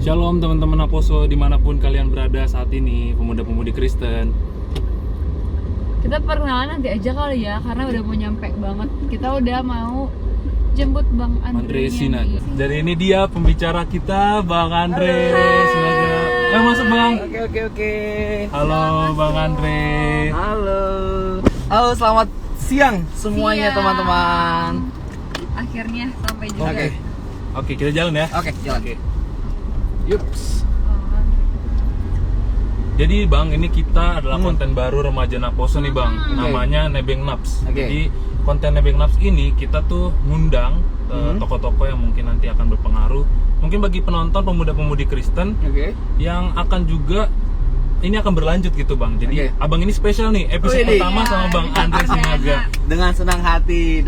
Shalom teman-teman Aposo dimanapun kalian berada saat ini, pemuda-pemudi Kristen. Kita perkenalan nanti aja kali ya, karena udah mau nyampe banget. Kita udah mau jemput Bang Andre Sinaga. Jadi ini dia pembicara kita, Bang Andre Sinaga. Masuk Bang. Oke. Halo Bang Andre. Halo, selamat siang semuanya Siang. teman-teman. Akhirnya sampai juga. Oke, kita jalan ya. Oke, jalan. Oke. Yups. Jadi Bang, ini kita adalah konten baru remaja Naposo nih Bang. Namanya Nebeng Naps. Oke. Jadi konten Nebeng Naps ini kita tuh ngundang tokoh-tokoh yang mungkin nanti akan berpengaruh. Mungkin bagi penonton pemuda-pemudi Kristen Oke. yang akan juga ini akan berlanjut gitu Bang. Jadi Oke. Abang ini spesial nih, episode Wih, pertama sama Bang Andre Sinaga. Dengan senang hati.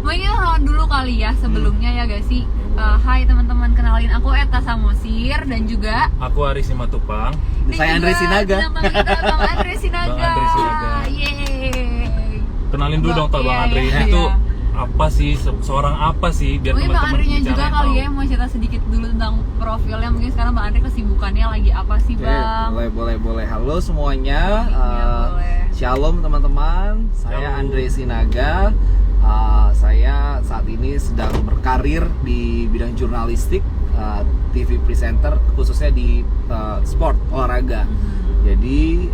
Mungkin kita kenalan dulu kali ya sebelumnya ya gak sih? Hai teman-teman, kenalin aku Eta Samosir dan juga Aku Aris Simatupang. Saya Andre Sinaga. Nama kita Bang Andre Sinaga. Bang Andre Sinaga. Yeay. Kenalin dulu dong Bang Iya, Andre. iya, Ini iya. tuh apa sih, seorang apa sih, biar Mungkin Bang teman-teman Andre-nya juga bicara kali tahu. ya mau cerita sedikit dulu tentang profilnya. Mungkin sekarang Bang Andre kesibukannya lagi apa sih Bang? Boleh. Halo semuanya. Iya, boleh. Shalom teman-teman. Saya Shalom. Andre Sinaga. Saya saat ini sedang berkarir di bidang jurnalistik, TV presenter, khususnya di sport olahraga. Jadi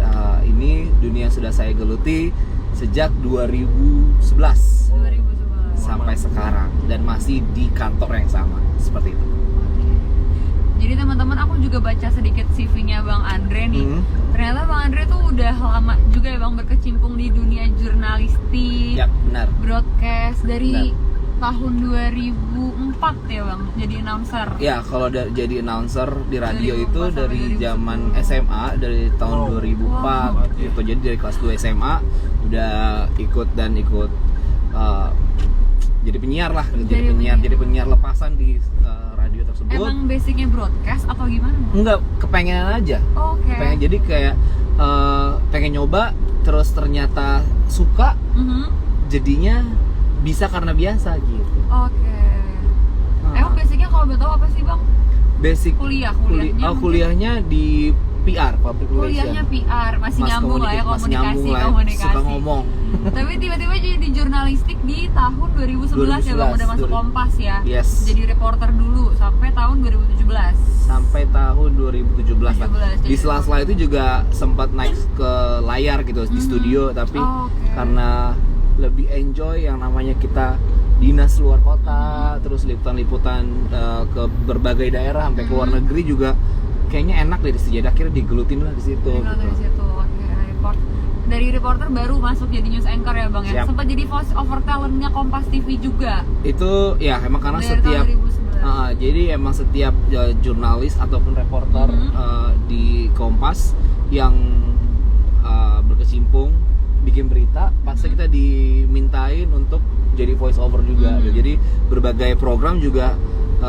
ini dunia yang sudah saya geluti sejak 2011 2011. sampai sekarang dan masih di kantor yang sama seperti itu. Jadi teman-teman, aku juga baca sedikit CV-nya Bang Andre nih. Ternyata Bang Andre tuh udah lama juga ya Bang berkecimpung di dunia jurnalistik, Ya, benar. broadcast dari tahun 2004 ya Bang, jadi announcer. Ya, kalau jadi announcer di radio 2004 itu sampai dari 2010. zaman SMA, dari tahun 2004 gitu. Jadi dari kelas 2 SMA udah ikut jadi penyiar lah, jadi penyiar lepasan di radio tersebut. Emang basicnya broadcast atau gimana Bang? Enggak, kepengenan aja. Oke. Pengen, jadi kayak pengen nyoba, terus ternyata suka, jadinya bisa karena biasa gitu. Oke. Emang basicnya kalau boleh tahu apa sih Bang? Basic Kuliahnya mungkin? kuliahnya di PR, public Kuliahnya relation. PR, masih nyambung lah ya, Masih nyambung lah, suka ngomong. Tapi tiba-tiba jadi jurnalistik di tahun 2011 ya Bang, udah masuk 2011. Kompas ya. Yes. Jadi reporter dulu sampai tahun 2017. Sampai tahun 2017 lah. 17, Di jadi sela-sela itu juga sempat naik ke layar gitu di studio, tapi Oke. karena lebih enjoy yang namanya kita dinas luar kota, terus liputan-liputan ke berbagai daerah sampai ke luar negeri juga kayaknya enak deh di situ. Jadi akhirnya digelutin lah di situ. Jadi kalau dari situ, oke, dari reporter baru masuk jadi news anchor ya Bang ya. Siap. Sempat jadi voice over talentnya Kompas TV juga. Itu ya emang karena Dari setiap tahun 2011. jadi emang setiap jurnalis ataupun reporter di Kompas yang berkecimpung bikin berita, pasti kita dimintain untuk jadi voice over juga. Jadi berbagai program juga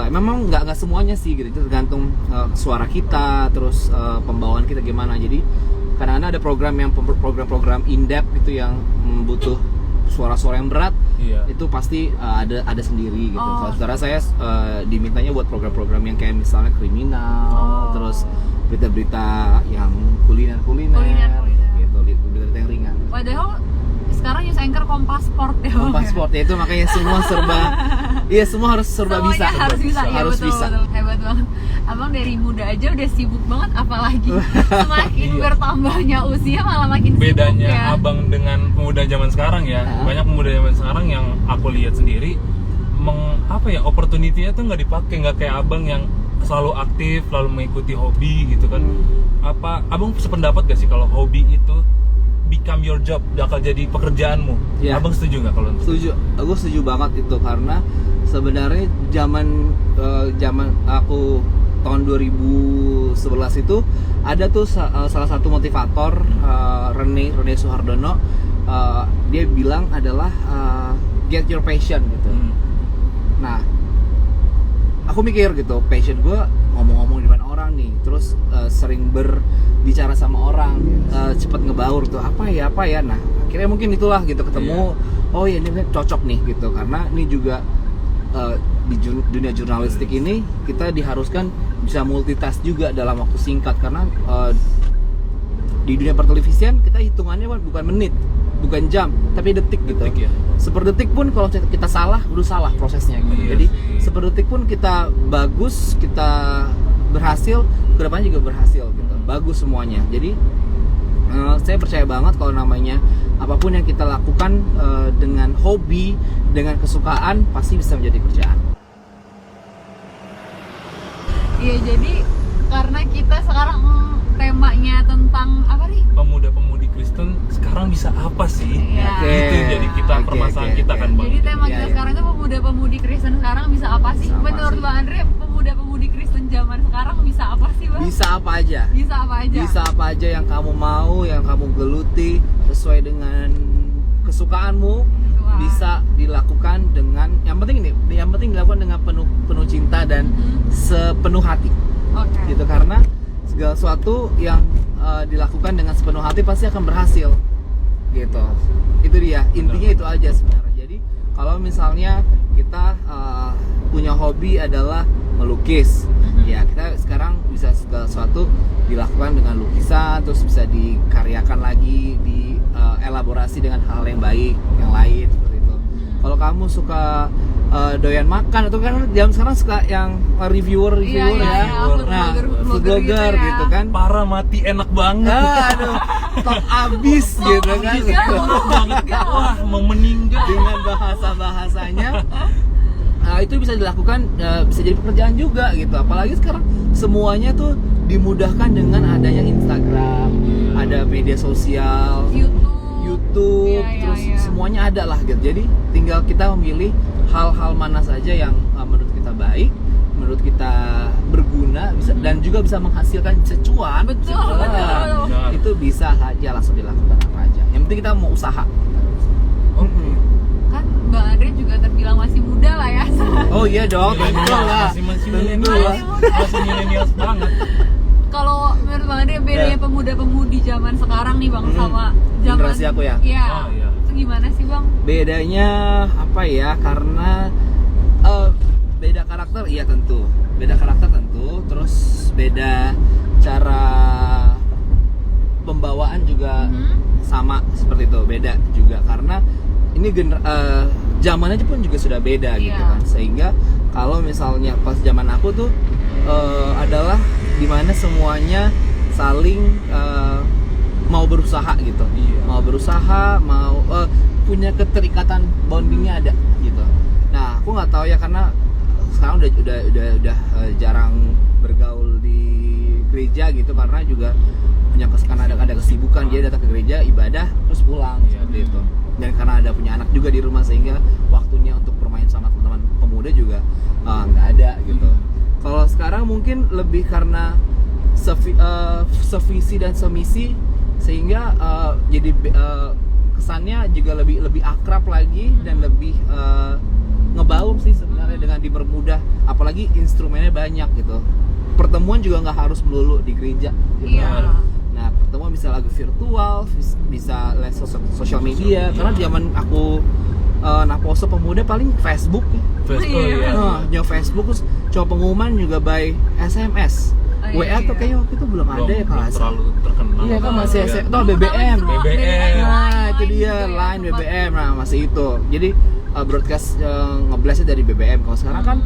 memang nggak semuanya sih gitu, itu tergantung suara kita, terus pembawaan kita gimana. Jadi kadang-kadang ada program in depth gitu yang butuh suara-suara yang berat. Iya. Itu pasti ada sendiri gitu. Oh. Kalau saudara saya dimintanya buat program-program yang kayak misalnya kriminal, terus berita-berita yang kuliner Kuliner. gitu, berita yang ringan. Padahal sekarang news anchor Kompas Sport ya Bang. Kompas Sport ya, itu makanya semua semua harus serba Semuanya bisa. harus bisa, ya, Harus betul, bisa. betul. Hebat banget. Abang dari muda aja udah sibuk banget, apalagi semakin bertambahnya usia malah makin Bedanya sibuk ya. Abang dengan pemuda zaman sekarang ya, banyak pemuda zaman sekarang yang aku lihat sendiri opportunity-nya tuh nggak dipakai, nggak kayak Abang yang selalu aktif, selalu mengikuti hobi gitu kan. Apa Abang sependapat gak sih kalau hobi itu become your job, bakal jadi pekerjaanmu? Ya. Abang setuju nggak kalau itu? Setuju, aku setuju banget itu, karena sebenarnya zaman aku tahun 2011 itu ada tuh salah satu motivator, Rene Suhardono, dia bilang adalah get your passion gitu. Nah, aku mikir gitu, passion gue ngomong-ngomong di depan orang nih, terus sering berbicara sama orang, cepet ngebaur tuh apa ya. Nah, akhirnya mungkin itulah gitu, ketemu oh ya ini cocok nih gitu, karena ini juga di dunia jurnalistik ini kita diharuskan bisa multitask juga dalam waktu singkat karena di dunia pertelevisian kita hitungannya bukan menit, bukan jam, tapi detik gitu. Detik, ya. Seperdetik pun kalau kita salah, udah salah prosesnya gitu. Iya Jadi sih. seperdetik pun kita bagus, kita berhasil, kedepannya juga berhasil gitu. Bagus semuanya. Jadi saya percaya banget kalau namanya apapun yang kita lakukan dengan hobi, dengan kesukaan pasti bisa menjadi kerjaan. Iya, jadi karena kita sekarang temanya tentang apa nih? Pemuda-pemudi Kristen sekarang bisa apa sih? Iya. Oke. Itu jadi kita Oke, permasalahan oke, kita oke. kan Bang. Jadi tema Iya, kita iya. sekarang itu pemuda-pemudi Kristen sekarang bisa apa sih? Bisa apa Menurut sih? Bang Andre, pemuda-pemudi Kristen zaman sekarang bisa apa sih, Bang? Bisa apa aja. Bisa apa aja? Bisa apa aja yang kamu mau, yang kamu geluti sesuai dengan kesukaanmu. Wah. Bisa dilakukan dengan yang penting dilakukan dengan penuh cinta dan sepenuh hati Oke. gitu, karena segala sesuatu yang dilakukan dengan sepenuh hati pasti akan berhasil gitu. Itu dia, intinya itu aja sebenarnya. Jadi kalau misalnya kita punya hobi adalah melukis, ya kita sekarang bisa segala sesuatu dilakukan dengan lukisan, terus bisa dikaryakan lagi, dielaborasi dengan hal yang baik, yang lain seperti itu. Kalau kamu suka doyan makan, itu kan jam sekarang suka yang reviewer Iya, ya, nah food blogger ya. gitu kan. Parah, mati enak banget. Aduh, top abis gitu kan. Parah banget. Wah, mau meninggal. Dengan bahasanya itu bisa dilakukan, bisa jadi pekerjaan juga gitu. Apalagi sekarang semuanya tuh dimudahkan dengan adanya Instagram, ada media sosial, YouTube, Iya, terus iya. semuanya ada lah gitu. Jadi tinggal kita memilih hal-hal mana saja yang menurut kita baik, menurut kita berguna, bisa dan juga bisa menghasilkan, bisa cuan. Betul, bisa cuan. betul. Benar. Itu bisa aja langsung dilakukan apa aja. Yang penting kita mau usaha. Oke. Kan Bang Andre juga terbilang masih muda lah ya. Oh iya dong, tentu lah. Masih Tentu milenial. lah. Masih milenial banget. Kalau menurut Bang Andre bedanya Ya. pemuda-pemudi zaman sekarang nih Bang sama zaman Generasi aku ya? Iya. Oh, iya. Itu gimana sih Bang? Bedanya apa ya? Karena beda karakter, iya tentu. Beda karakter tentu. Terus beda cara pembawaan juga sama seperti itu. Beda juga karena ini zamannya pun juga sudah beda gitu Iya. kan. Sehingga kalau misalnya pas zaman aku tuh adalah dimana semuanya saling mau berusaha gitu. Iya. Mau berusaha, mau punya keterikatan, bondingnya ada gitu. Nah, aku nggak tahu ya karena sekarang udah jarang bergaul di gereja gitu karena juga punya karena ada kesibukan, dia datang ke gereja ibadah terus pulang Iya. seperti itu. Dan karena ada punya anak juga di rumah sehingga waktunya untuk bermain sama teman-teman pemuda juga nggak ada gitu. Kalau sekarang mungkin lebih karena sevisi dan semisi sehingga jadi kesannya juga lebih akrab lagi dan lebih ngebaur sih sebenarnya dengan dipermudah, apalagi instrumennya banyak gitu. Pertemuan juga nggak harus melulu di gereja gitu. Iya. Nah, pertemuan bisa lagu virtual, bisa lewat sosial media. Karena zaman aku Naposo pemuda paling Facebook nih. Facebook Iya. ya. Nyoba Facebook terus coba pengumuman juga by SMS. Oh, WA tuh iya. kayaknya waktu itu belum ada ya kalau nggak salah. terlalu terkenal. Iya kan masih Iya. toh BBM. BBM. Nah, itu dia juga ya, line tempat- BBM. Nah, masih itu. Jadi broadcast ngeblastnya dari BBM. Kalau sekarang kan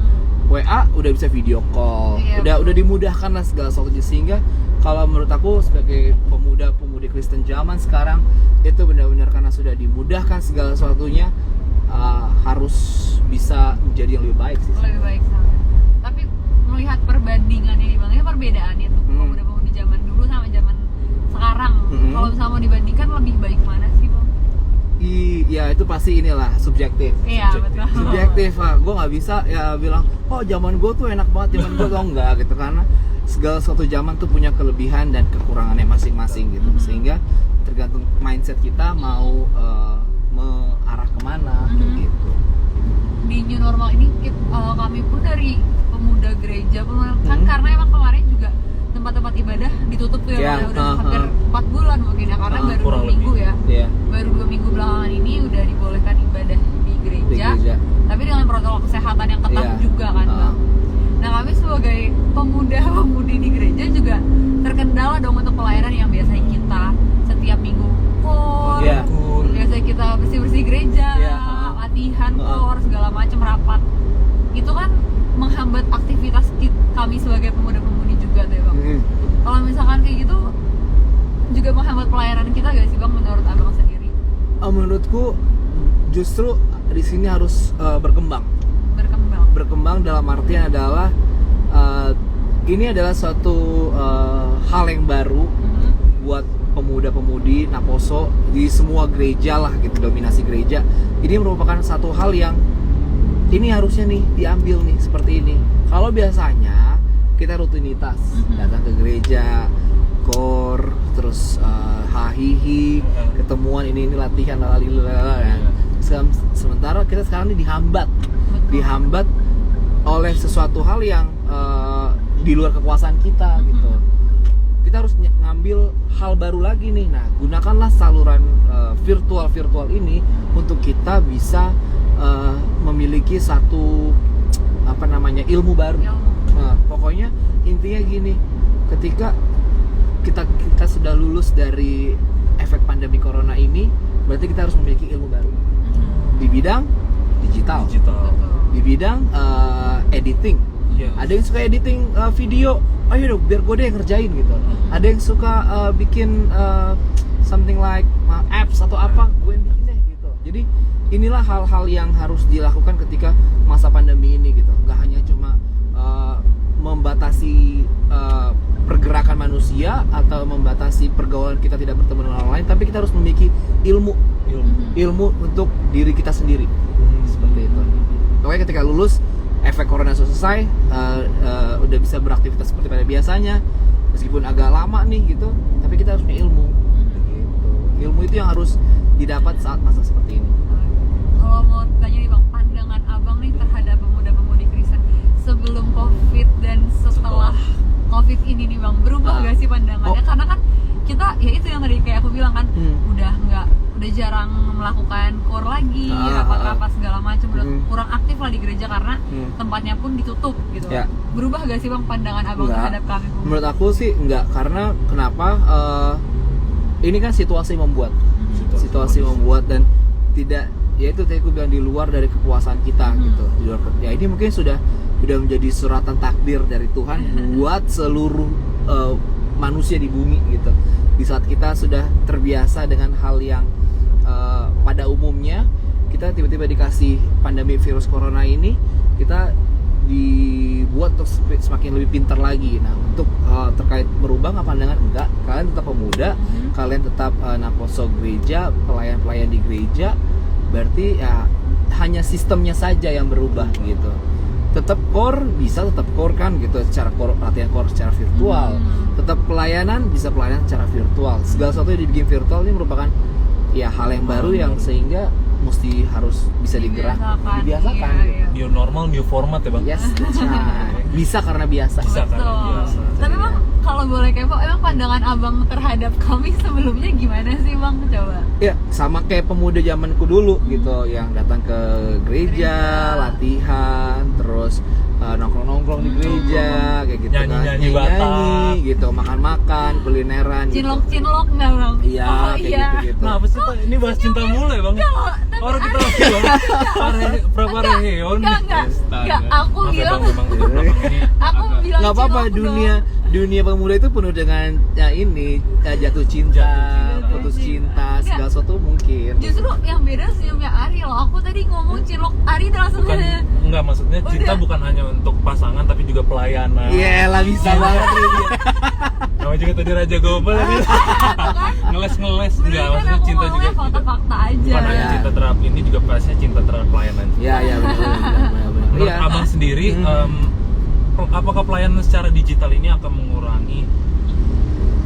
WA udah bisa video call. Iya, Udah dimudahkan lah segala sesuatu sehingga kalau menurut aku sebagai pemuda-pemudi Kristen zaman sekarang itu benar-benar karena sudah dimudahkan segala sesuatunya harus bisa menjadi yang lebih baik sih. Lebih baik sama. Tapi melihat perbandingannya nih Bang, ini perbedaannya tuh pemuda-pemudi zaman dulu sama zaman sekarang. Kalau misalnya mau dibandingkan lebih baik mana sih Bang? Ya itu pasti inilah subjektif. Iya, Subjektif. betul. Subjektif lah, gue nggak bisa ya bilang oh zaman gue tuh enak banget, zaman gue tuh enggak gitu, karena segala suatu zaman tuh punya kelebihan dan kekurangannya masing-masing gitu, sehingga tergantung mindset kita mau mengarah kemana kayak gitu. Di new normal ini kami pun dari pemuda gereja pun kan karena emang kemarin juga tempat-tempat ibadah ditutup tuh ya, Ya, Bang, udah hampir 4 bulan mungkin ya karena baru 2 kurang minggu lebih. ya. Iya. Baru 2 minggu belakangan ini udah dibolehkan ibadah di Di gereja, gereja. tapi dengan protokol kesehatan yang ketat Iya. juga kan Bang. Nah kami sebagai pemuda-pemudi di gereja juga terkendala dong untuk pelayanan yang biasanya kita setiap minggu kor, Iya. biasanya kita bersih-bersih gereja, Iya. latihan kor, segala macam rapat. Itu kan menghambat aktivitas kami sebagai pemuda-pemudi juga tuh ya bang. Kalau misalkan kayak gitu juga menghambat pelayanan kita gak sih bang menurut abang sendiri? Menurutku justru di sini harus berkembang dalam artian adalah ini adalah suatu hal yang baru buat pemuda-pemudi Naposo di semua gereja lah gitu, dominasi gereja. Ini merupakan satu hal yang ini harusnya nih diambil nih seperti ini. Kalau biasanya kita rutinitas datang ke gereja, kor, terus hahihi, ketemuan ini latihan lalala ya. Sementara kita sekarang ini dihambat oleh sesuatu hal yang di luar kekuasaan kita gitu. Kita harus ngambil hal baru lagi nih. Nah, gunakanlah saluran virtual ini untuk kita bisa memiliki satu ilmu baru. Nah, pokoknya intinya gini, ketika kita sudah lulus dari efek pandemi corona ini, berarti kita harus memiliki ilmu baru di bidang digital. Di bidang editing. Ada yang suka editing video, ayo dong biar gue deh yang ngerjain gitu. Ada yang suka bikin something like apps atau apa, gue yang bikin deh gitu. Jadi inilah hal-hal yang harus dilakukan ketika masa pandemi ini gitu. Gak hanya cuma membatasi pergerakan manusia atau membatasi pergaulan kita tidak bertemu dengan orang lain, tapi kita harus memiliki ilmu untuk diri kita sendiri. Seperti itu. Pokoknya ketika lulus, efek corona selesai, udah bisa beraktivitas seperti pada biasanya, meskipun agak lama nih gitu, tapi kita harus punya ilmu. Gitu. Ilmu itu yang harus didapat saat masa seperti ini. Kalau mau tanya nih bang, pandangan abang nih terhadap pemuda-pemudi Kristen sebelum COVID dan setelah COVID ini nih bang, berubah gak sih pandangannya? Karena kan kita, ya itu yang tadi kayak aku bilang kan, udah jarang melakukan core lagi, rapat-rapat segala macam, udah kurang aktif lah di gereja karena tempatnya pun ditutup gitu. Berubah gak sih bang pandangan abang terhadap kami? Menurut aku sih enggak, karena kenapa? Ini kan situasi membuat dan tidak, ya itu tadi aku bilang, di luar dari kekuasaan kita gitu. Di luar, ya ini mungkin sudah menjadi suratan takdir dari Tuhan buat seluruh manusia di bumi gitu. Di saat kita sudah terbiasa dengan hal yang pada umumnya, kita tiba-tiba dikasih pandemi virus corona ini, kita dibuat untuk semakin lebih pintar lagi. Nah, untuk terkait merubah nggak pandangan, enggak, kalian tetap pemuda, kalian tetap Naposo gereja, pelayan-pelayan di gereja, berarti ya hanya sistemnya saja yang berubah gitu. Tetap core bisa tetap core kan gitu, secara core, latihan core secara virtual. Tetap pelayanan bisa pelayanan secara virtual. Segala sesuatu yang dibikin virtual ini merupakan ya hal yang baru yang sehingga mesti harus bisa dibiasakan. Iya. New normal, new format ya bang. Yes, bisa karena biasa. Tapi bang, kalau boleh kepo, emang pandangan abang terhadap kami sebelumnya gimana sih bang? Coba. Ya sama kayak pemuda zamanku dulu gitu, yang datang ke gereja, latihan, terus nongkrong-nongkrong di gereja, kayak gitu, nyanyi Batak, gitu, makan-makan, kulineran, cinlok nggak bang? Iya, kayak gitu. Nah, apa sih Pak? Ini bahas cinta mulai bang. Orang kita lagi bang. Reheon. Enggak, aku bilang Nggak apa-apa, dunia pemuda itu penuh dengan jatuh cinta, putus cinta, segala sesuatu mungkin. Justru yang beda senyumnya Ari loh. Aku tadi ngomong cinlok, Ari udah langsung enggak, maksudnya cinta bukan hanya untuk pasangan tapi juga pelayanan. Iya lah, bisa banget nih dia. Namanya juga tadi Raja Gobel lagi. Ngeles enggak, maksudnya cinta juga fakta-fakta aja. Bukan hanya cinta terhadap ini, juga pastinya cinta terhadap pelayanan. Iya benar. Menurut abang sendiri, apakah pelayanan secara digital ini akan mengurangi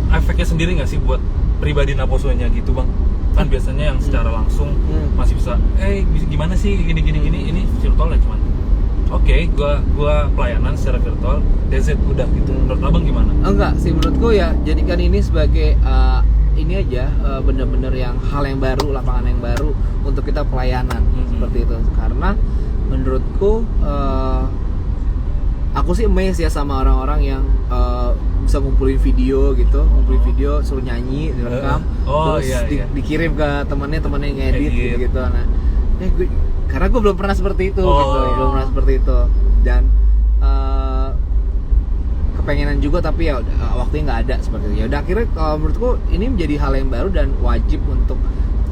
efeknya sendiri nggak sih buat pribadi Naposonya gitu bang? Kan biasanya yang secara langsung masih bisa, gimana sih gini, ini virtual ya cuman. Oke, gua pelayanan secara virtual, that's it, udah gitu. Menurut abang gimana? Enggak sih, menurutku ya jadikan ini sebagai ini aja, bener-bener yang hal yang baru, lapangan yang baru untuk kita pelayanan seperti itu. Karena menurutku aku aku sih amazed ya sama orang-orang yang bisa ngumpulin video gitu, suruh nyanyi, direkam, Oh, terus iya. dikirim ke temennya ngedit Edit. gitu. Nah, karena gue belum pernah seperti itu Oh, gitu, iya. belum pernah seperti itu, dan kepengenan juga tapi ya waktunya nggak ada seperti itu. Ya udah akhirnya kalau menurutku ini menjadi hal yang baru dan wajib untuk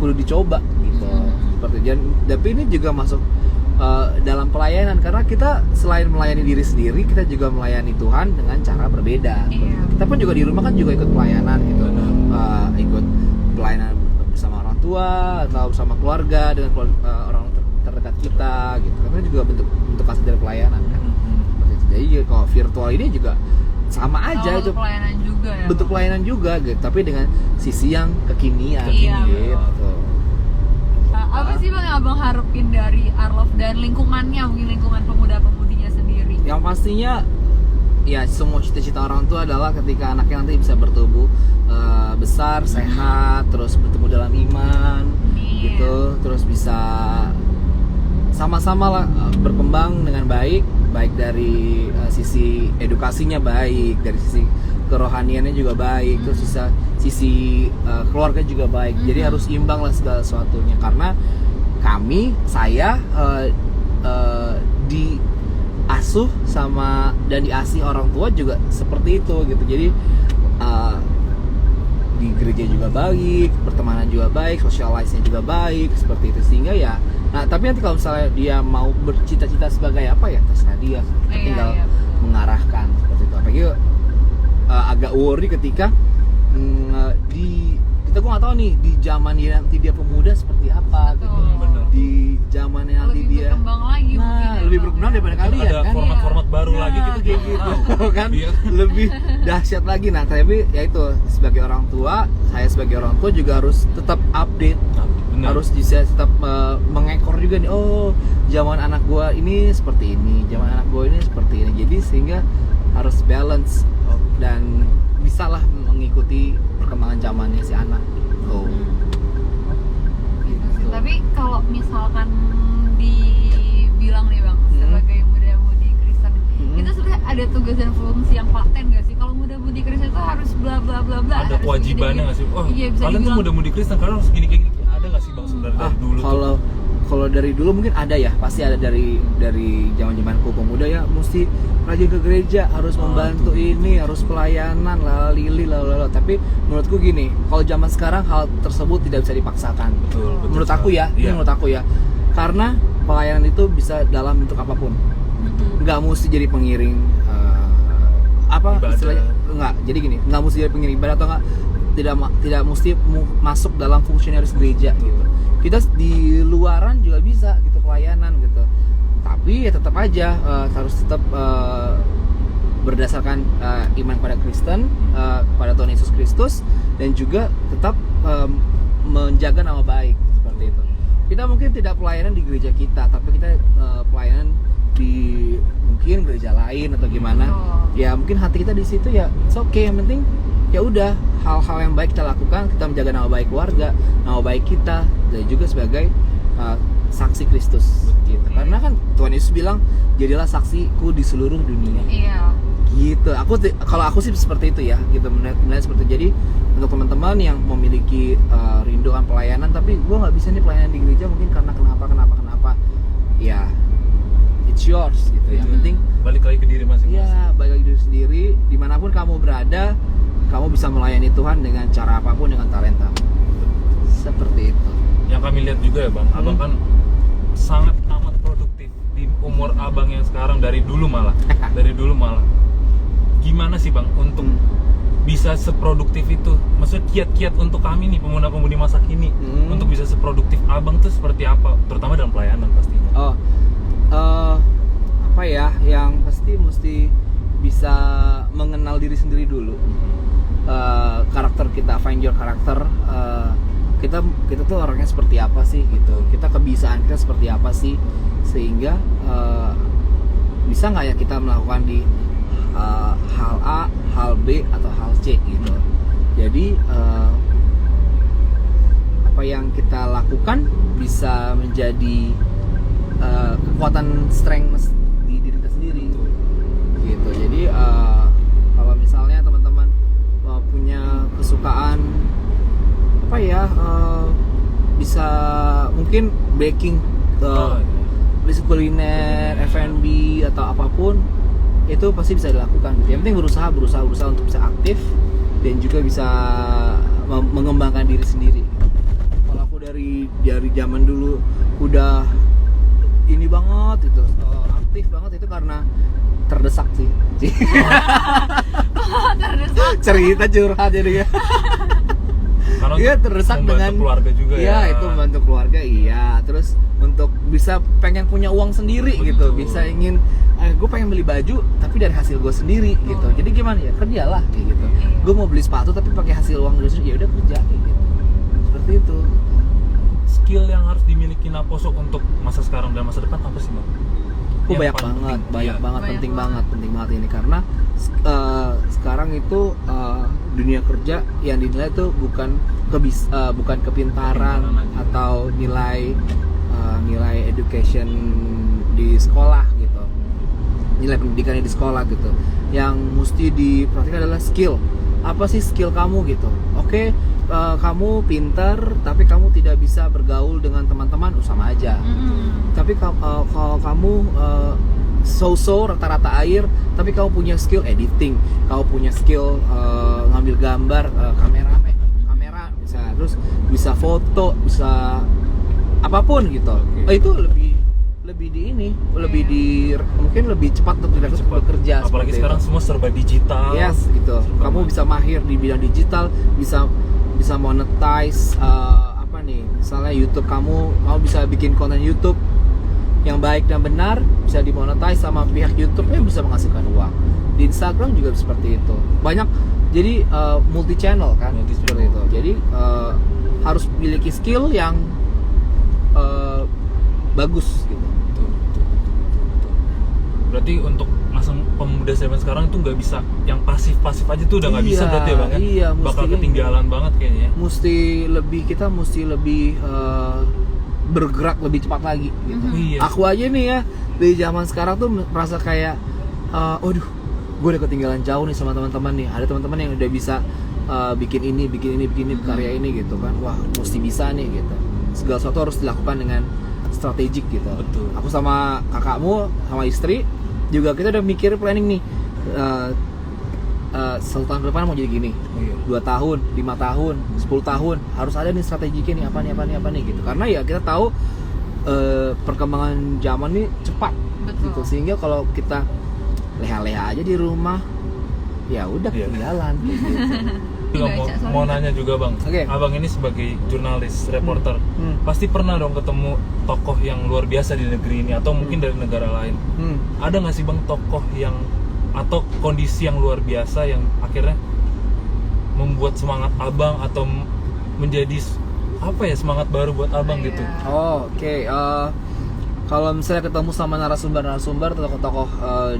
kudu dicoba gitu. Seperti itu. Tapi ini juga masuk dalam pelayanan karena kita selain melayani diri sendiri, kita juga melayani Tuhan dengan cara berbeda. Iya. Kita pun juga di rumah kan juga ikut pelayanan gitu, ikut pelayanan bersama orang tua atau bersama keluarga dengan orang terdekat kita gitu. Karena juga bentuk kasih dari pelayanan kan. Seperti itu. Jadi kalau virtual ini juga sama aja itu bentuk pelayanan juga ya. bentuk pelayanan juga gitu, tapi dengan sisi yang kekinian Iya, gitu. Apa sih bang yang abang harapin dari Arlov dan lingkungannya, mungkin lingkungan pemuda-pemudinya sendiri? Yang pastinya ya semua cita-cita orang tua adalah ketika anaknya nanti bisa bertumbuh besar, sehat, terus bertemu dalam iman, gitu, terus bisa sama-sama lah berkembang dengan baik dari sisi edukasinya baik, dari sisi kerohaniannya juga baik, terus sisi keluarga juga baik. Jadi harus imbang lah segala sesuatunya, karena saya diasuh sama dan diasih orang tua juga seperti itu gitu. Jadi di gereja juga baik, pertemanan juga baik, socialize-nya juga baik, seperti itu. Sehingga ya, nah tapi nanti kalau misalnya dia mau bercita-cita sebagai apa ya terserah dia, tinggal mengarahkan seperti itu. Apalagi agak worry ketika kita gue nggak tahu nih di zaman nanti dia pemuda seperti apa gitu. Bener. Di zamannya nanti lebih dia berkembang lagi mungkin ya, lebih Bang, berkembang ya. daripada kalian Ada kan. format-format baru Nah, lagi kita kayak juga gitu tahu. kan. Iya. Lebih dahsyat lagi. Nah tapi ya itu, sebagai orang tua, saya sebagai orang tua juga harus tetap update. Bener. Harus bisa tetap mengekor juga nih, oh zaman anak gua ini seperti ini, zaman anak gua ini seperti ini. Jadi sehingga harus balance dan bisalah mengikuti perkembangan zamannya si anak gitu. Gitu sih. Tapi kalau misalkan dibilang nih bang, sebagai muda-mudi Kristen, itu sebenarnya ada tugas dan fungsi yang paten gak sih? Kalau muda-mudi Kristen itu harus bla bla bla bla. Ada harus kewajibannya gini-gini. nggak sih? Oh, Iya, bisa kalian tuh dibilang. muda-mudi Kristen, kalian harus gini kayak gini. Ada nggak sih bang sebenarnya dari dulu tuh? Kalau dari dulu mungkin ada ya, pasti ada dari zaman-zamanku pemuda ya, mesti rajin ke gereja, harus membantu ini, harus pelayanan, lalili. Tapi menurutku gini, kalau zaman sekarang hal tersebut tidak bisa dipaksakan. Betul Menurut aku ya, ini Iya. menurut aku ya, karena pelayanan itu bisa dalam bentuk apapun, nggak mesti jadi pengiring Ibadah. istilahnya, nggak. Jadi gini, nggak mesti jadi pengiring ibadah atau nggak, tidak mesti masuk dalam fungsionaris gereja gitu. Kita di luaran juga bisa gitu pelayanan gitu, tapi ya tetap aja harus tetap berdasarkan iman pada Kristen, pada Tuhan Yesus Kristus, dan juga tetap menjaga nama baik seperti itu. Kita mungkin tidak pelayanan di gereja kita, tapi kita pelayanan di mungkin gereja lain atau gimana. Ya mungkin hati kita di situ ya, it's okay. Yang penting ya udah, hal-hal yang baik kita lakukan, kita menjaga nama baik keluarga, nama baik kita, dan juga sebagai saksi Kristus gitu. Karena kan Tuhan Yesus bilang, jadilah saksiku di seluruh dunia. Iya. Gitu. Kalau aku sih seperti itu ya, gitu, melihat seperti itu. Jadi untuk teman-teman yang memiliki rinduan pelayanan, tapi gue nggak bisa nih pelayanan di gereja mungkin karena kenapa, ya it's yours gitu. Yang penting balik lagi ke diri masing-masing. ya, balik lagi diri sendiri, dimanapun kamu berada, kamu bisa melayani Tuhan dengan cara apapun, dengan talenta seperti itu. Yang kami lihat juga ya bang, abang kan sangat amat produktif di umur abang yang sekarang, dari dulu malah. Gimana sih bang untuk bisa seproduktif itu? Maksudnya kiat-kiat untuk kami nih pemuda-pemudi masa kini untuk bisa seproduktif abang tuh seperti apa? Terutama dalam pelayanan pastinya. Apa ya, yang pasti mesti bisa mengenal diri sendiri dulu. Karakter kita, find your karakter. Kita tuh orangnya seperti apa sih gitu, kita kebiasaan kita seperti apa sih, sehingga bisa nggak ya kita melakukan di hal A, hal B, atau hal C gitu. Jadi apa yang kita lakukan bisa menjadi kekuatan strength di diri kita sendiri kesukaan apa ya, bisa mungkin baking, bisa kuliner, F&B atau apapun itu pasti bisa dilakukan gitu. Yang penting berusaha untuk bisa aktif dan juga bisa mengembangkan diri sendiri. Kalau aku dari zaman dulu udah ini banget itu, aktif banget itu karena terdesak sih. Terdesak. Cerita curhat jadinya. Karena Iya, untuk terdesak membantu dengan keluarga juga ya. Iya, itu membantu keluarga, iya. Terus untuk bisa pengen punya uang sendiri gitu, bisa ingin gue pengen beli baju tapi dari hasil gue sendiri gitu. Jadi gimana ya, kerjalah kayak gitu. Gue mau beli sepatu tapi pakai hasil uang gue sendiri, ya udah kerja kayak gitu. Seperti itu. Skill yang harus dimiliki Naposo untuk masa sekarang dan masa depan apa sih, Bang? Yang Banyak paling banget, penting. banyak Iya. banget, Banyak penting banget. banget ini karena sekarang itu dunia kerja yang dinilai itu bukan kepintaran Kepintaran aja. atau nilai education di sekolah gitu, nilai pendidikannya di sekolah gitu. Yang mesti diperhatikan adalah skill. Apa sih skill kamu gitu? Oke, kamu pintar tapi kamu tidak bisa bergaul dengan teman-teman, sama aja. Tapi kalau kamu so-so rata-rata air tapi kamu punya skill editing, kamu punya skill ngambil gambar, kamera bisa, terus bisa foto, bisa apapun gitu. Itu lebih di ini, mungkin lebih cepat untuk bekerja. Apalagi seperti sekarang itu. semua serba digital. Yes, gitu. Kamu bisa mahir di bidang digital, bisa monetize misalnya YouTube kamu bisa bikin konten YouTube yang baik dan benar, bisa dimonetize sama pihak YouTube, bisa menghasilkan uang. Di Instagram juga seperti itu. Banyak, jadi multi channel kan, seperti itu. Jadi harus memiliki skill yang bagus gitu. Betul. Berarti untuk masa pemuda zaman sekarang tuh nggak bisa yang pasif aja tuh udah nggak bisa berarti ya, Bang ya? Iya, Bakal mesti ketinggalan banget kayaknya. Kita mesti lebih bergerak lebih cepat lagi gitu. Iya. Aku aja nih ya di zaman sekarang tuh merasa kayak aduh, gue udah ketinggalan jauh nih sama teman-teman nih. Ada teman-teman yang udah bisa bikin ini karya ini gitu kan. Wah, mesti bisa nih gitu. Segala sesuatu harus dilakukan dengan strategik gitu. Betul. Aku sama kakakmu sama istri juga kita udah mikir planning nih. 1 tahun ke depan mau jadi gini, Iya. 2 tahun, 5 tahun, 10 tahun harus ada nih strateginya nih, apa nih gitu. Karena ya kita tahu perkembangan zaman nih cepat. Betul. Gitu. Sehingga kalau kita leha-leha aja di rumah, ya udah Iya. ketinggalan gitu. Juga mau nanya juga, Bang. Oke. Abang ini sebagai jurnalis, reporter, pasti pernah dong ketemu tokoh yang luar biasa di negeri ini atau mungkin dari negara lain. Ada nggak sih, Bang, tokoh yang atau kondisi yang luar biasa yang akhirnya membuat semangat Abang atau menjadi semangat baru buat Abang gitu? Oh, oke. Kalau misalnya ketemu sama narasumber, tokoh-tokoh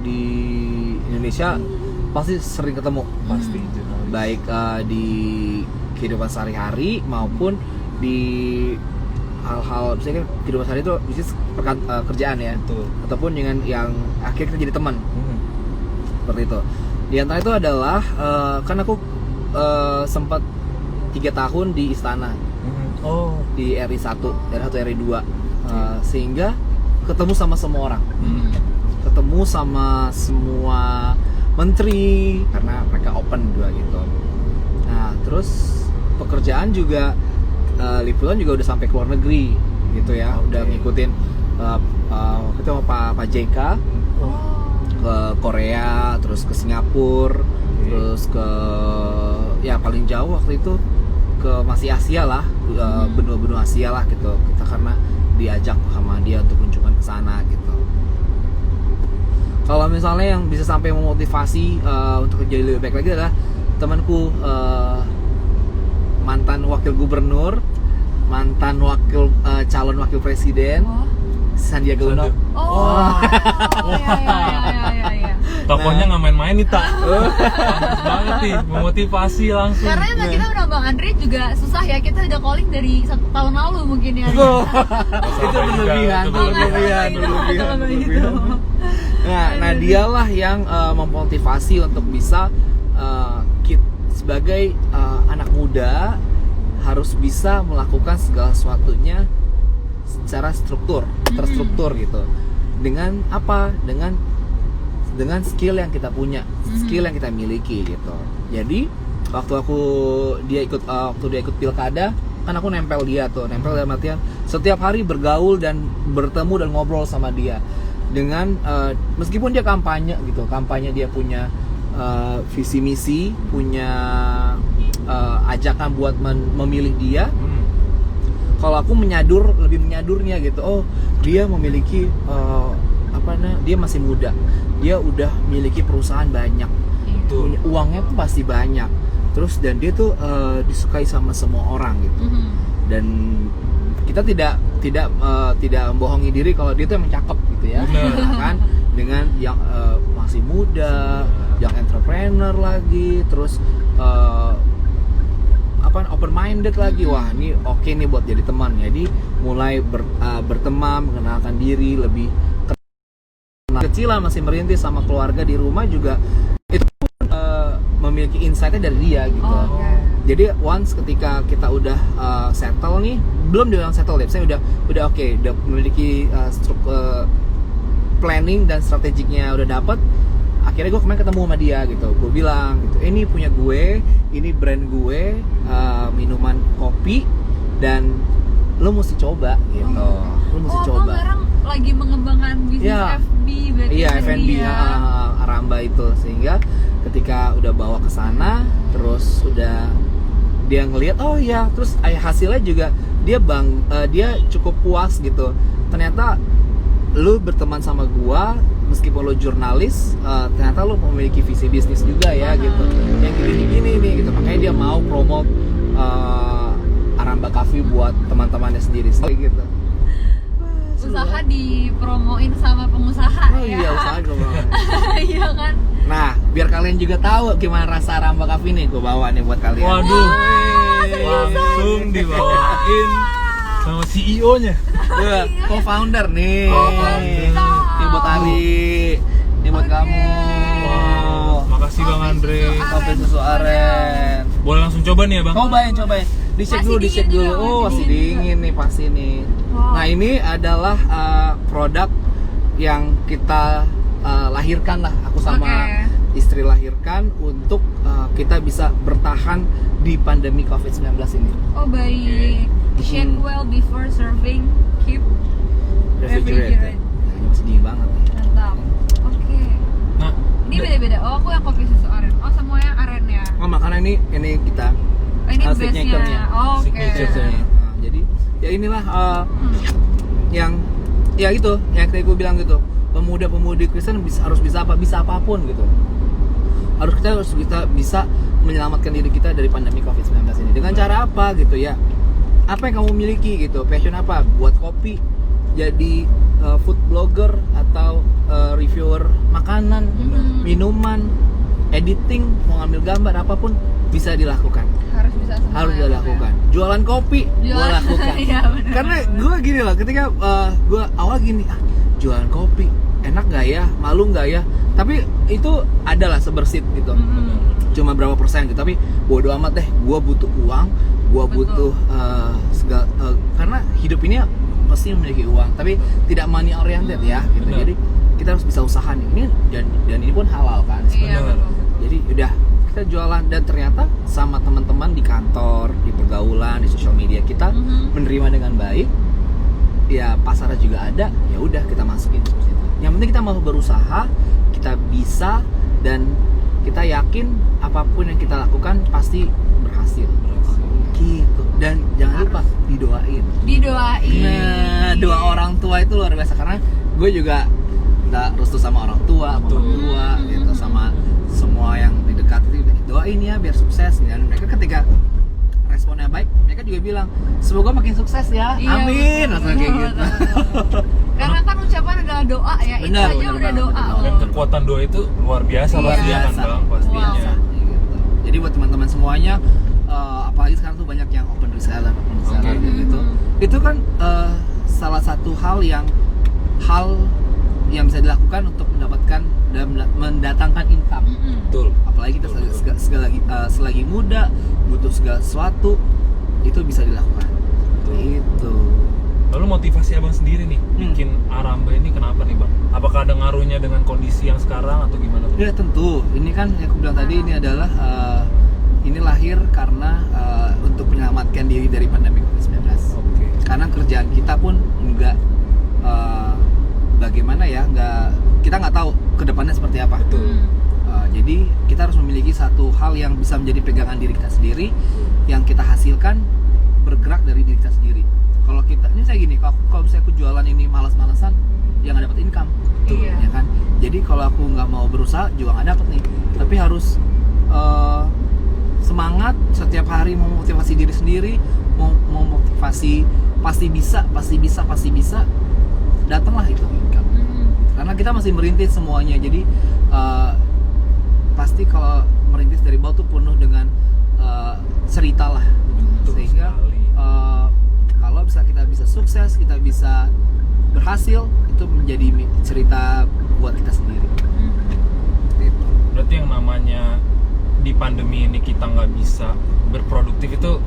di Indonesia, pasti sering ketemu. Pasti. Baik di kehidupan sehari-hari maupun di hal-hal misalnya kan kehidupan sehari itu bisnis kerjaan ya. Betul. Ataupun dengan yang akhirnya kita jadi teman. Seperti itu. Di antara itu adalah kan aku sempat 3 tahun di istana. Oh. Di RI1, RI2. Sehingga ketemu sama semua orang. Ketemu sama semua menteri karena mereka open juga gitu. Nah, terus pekerjaan juga liputan juga udah sampai ke luar negeri gitu ya. Udah ngikutin kita sama Pak JK ke Korea, terus ke Singapura, terus ke ya paling jauh waktu itu ke masih Asia lah, benua-benua Asia lah gitu. Kita karena diajak sama dia untuk kunjungan ke sana gitu. Kalau misalnya yang bisa sampai memotivasi untuk jadi lebih baik lagi adalah temanku, mantan wakil gubernur, mantan calon wakil presiden, Sandiaga Uno. Iya. Tokohnya nggak main-main nih, Tak. Pantes banget nih, memotivasi langsung. Karena emang kita udah Bang Andre juga susah ya, kita udah calling dari 1 tahun lalu mungkin ya. Itu berlebihan. Nah, dialah yang memotivasi untuk bisa sebagai anak muda harus bisa melakukan segala sesuatunya secara terstruktur gitu. Dengan apa? Dengan skill yang kita punya, skill yang kita miliki gitu. Jadi waktu dia ikut pilkada, kan aku nempel dalam artian setiap hari bergaul dan bertemu dan ngobrol sama dia. Dengan meskipun dia kampanye dia punya visi misi, punya ajakan buat memilih dia. Kalau aku lebih menyadurnya gitu, oh dia memiliki dia masih muda, dia udah miliki perusahaan banyak, punya uangnya tuh pasti banyak, terus dan dia tuh disukai sama semua orang gitu. Dan kita tidak membohongi diri kalau dia tuh emang cakep gitu ya. Kan dengan yang masih muda, yang entrepreneur lagi, terus open minded lagi. Wah, ini oke nih buat jadi teman. Jadi mulai berteman, mengenalkan diri lebih kecilan, masih merintis sama keluarga di rumah juga. Itu pun memiliki insight-nya dari dia gitu. Jadi once ketika kita udah settle nih, belum dibilang settle ya, saya udah oke, udah memiliki planning dan strategiknya udah dapet. Akhirnya gue kemarin ketemu sama dia gitu, gue bilang gitu, ini punya gue, ini brand gue, minuman kopi, dan lo mesti coba gitu. Lo mesti coba. Oh, sekarang lagi mengembangkan bisnis FB berarti. Iya, F&B Aramba itu, sehingga ketika udah bawa ke sana, terus udah dia ngelihat, oh iya, terus hasilnya juga dia cukup puas gitu. Ternyata lu berteman sama gua, meskipun lu jurnalis, ternyata lu memiliki visi bisnis juga ya gitu, yang gini nih gitu. Makanya dia mau promote Aramba Coffee buat teman-temannya sendiri gitu. Usaha dipromoin sama pengusaha. Oh iya, usaha dipromoin. Iya kan. Nah, biar kalian juga tahu gimana rasa Aramba Coffee nih, gue bawa nih buat kalian. Waduh, langsung dibawain sama CEO-nya. Co-founder nih. Ini buat Ari, ini buat kamu. Wow, makasih Bang Andre. Kopi susu aren. Boleh langsung coba nih ya Bang? Cobain. Dicek dulu. Oh, masih dingin nih pasti nih. Wow. Nah, ini adalah produk yang kita lahirkan lah, aku sama istri lahirkan untuk kita bisa bertahan di pandemi COVID-19 ini. Oh baik. Shake well before serving, keep Refrigerated. Nah, ini masih dingin banget nih. Mantap. Oke. Nah, Ini beda-beda. Oh, aku yang kopi susu aren. Oh, semuanya aren ya. Oh, makanya ini kita Oh, ini signature-nya. base-nya. Oh, oke. Signature-nya. Nah, jadi ya inilah yang itu yang tadi gue bilang gitu, pemuda-pemudi Kristen harus bisa apapun gitu. Kita harus bisa menyelamatkan diri kita dari pandemi COVID-19 ini. Dengan cara apa gitu ya? Apa yang kamu miliki gitu? Passion apa? Buat kopi, jadi food blogger, atau reviewer makanan, minuman, editing, mau ngambil gambar, apapun bisa dilakukan. Harus dilakukan. Jualan kopi, gue lakukan. Iya, bener. Karena gue gini loh, ketika gue awal gini, jualan kopi enak nggak ya, malu nggak ya, tapi itu adalah sebersit gitu, cuma berapa persen gitu, tapi bodo amat deh, gue butuh uang, gue butuh karena hidup ini pasti memiliki uang, tapi tidak money oriented ya gitu. Benar. Jadi kita harus bisa usaha nih, ini dan ini pun halal kan Iya, sebenarnya. betul. Jadi udah kita jualan, dan ternyata sama teman-teman di kantor, di pergaulan, di sosial media kita menerima dengan baik. Ya pasarnya juga ada, ya udah kita masukin seperti itu. Yang penting kita mau berusaha, kita bisa, dan kita yakin apapun yang kita lakukan pasti berhasil. Gitu. Dan jangan lupa didoain. Nah, doa orang tua itu luar biasa, karena gue juga minta restu sama orang tua, sama orang tua, gitu, sama semua yang di dekat itu, doain ya biar sukses. Dan mereka ketika responnya baik, mereka juga bilang semoga makin sukses ya, Iya, amin, maksudnya kayak gitu. Karena kan ucapan adalah doa ya, itu Benar, aja benar udah banget, doa. benar loh. Dan kekuatan doa itu luar biasa Iya. pastinya kan Bang, pastinya. Wow. Gitu. Jadi buat teman-teman semuanya, apalagi sekarang tuh banyak yang open reseller gitu. Itu kan salah satu hal yang bisa dilakukan untuk mendapatkan dan mendatangkan income. Betul. Apalagi kita selagi muda butuh segala sesuatu itu bisa dilakukan. Itu. Lalu motivasi abang sendiri nih bikin Aramba ini kenapa nih bang? Apakah ada ngaruhnya dengan kondisi yang sekarang atau gimana? Ya tentu, ini kan yang aku bilang tadi ini adalah ini lahir karena untuk menyelamatkan diri dari pandemi COVID-19. Oke. Karena kerjaan kita pun nggak bagaimana ya, kita nggak tahu kedepannya seperti apa. Betul. Jadi kita harus memiliki satu hal yang bisa menjadi pegangan diri kita sendiri, yang kita hasilkan bergerak dari diri kita sendiri. Kalau kita, ini saya gini, kalau misalnya aku jualan ini malas-malasan, ya nggak dapat income, Iya. ya kan? Jadi kalau aku nggak mau berusaha, juga nggak dapat nih. Tapi harus semangat setiap hari, memotivasi diri sendiri, memotivasi pasti bisa, datanglah itu income. Karena kita masih merintis semuanya, jadi pasti kalau merintis dari bawah tuh penuh dengan cerita lah, Betul sehingga sekali. kalau kita bisa sukses, kita bisa berhasil, itu menjadi cerita buat kita sendiri. Gitu. Berarti yang namanya di pandemi ini kita nggak bisa berproduktif itu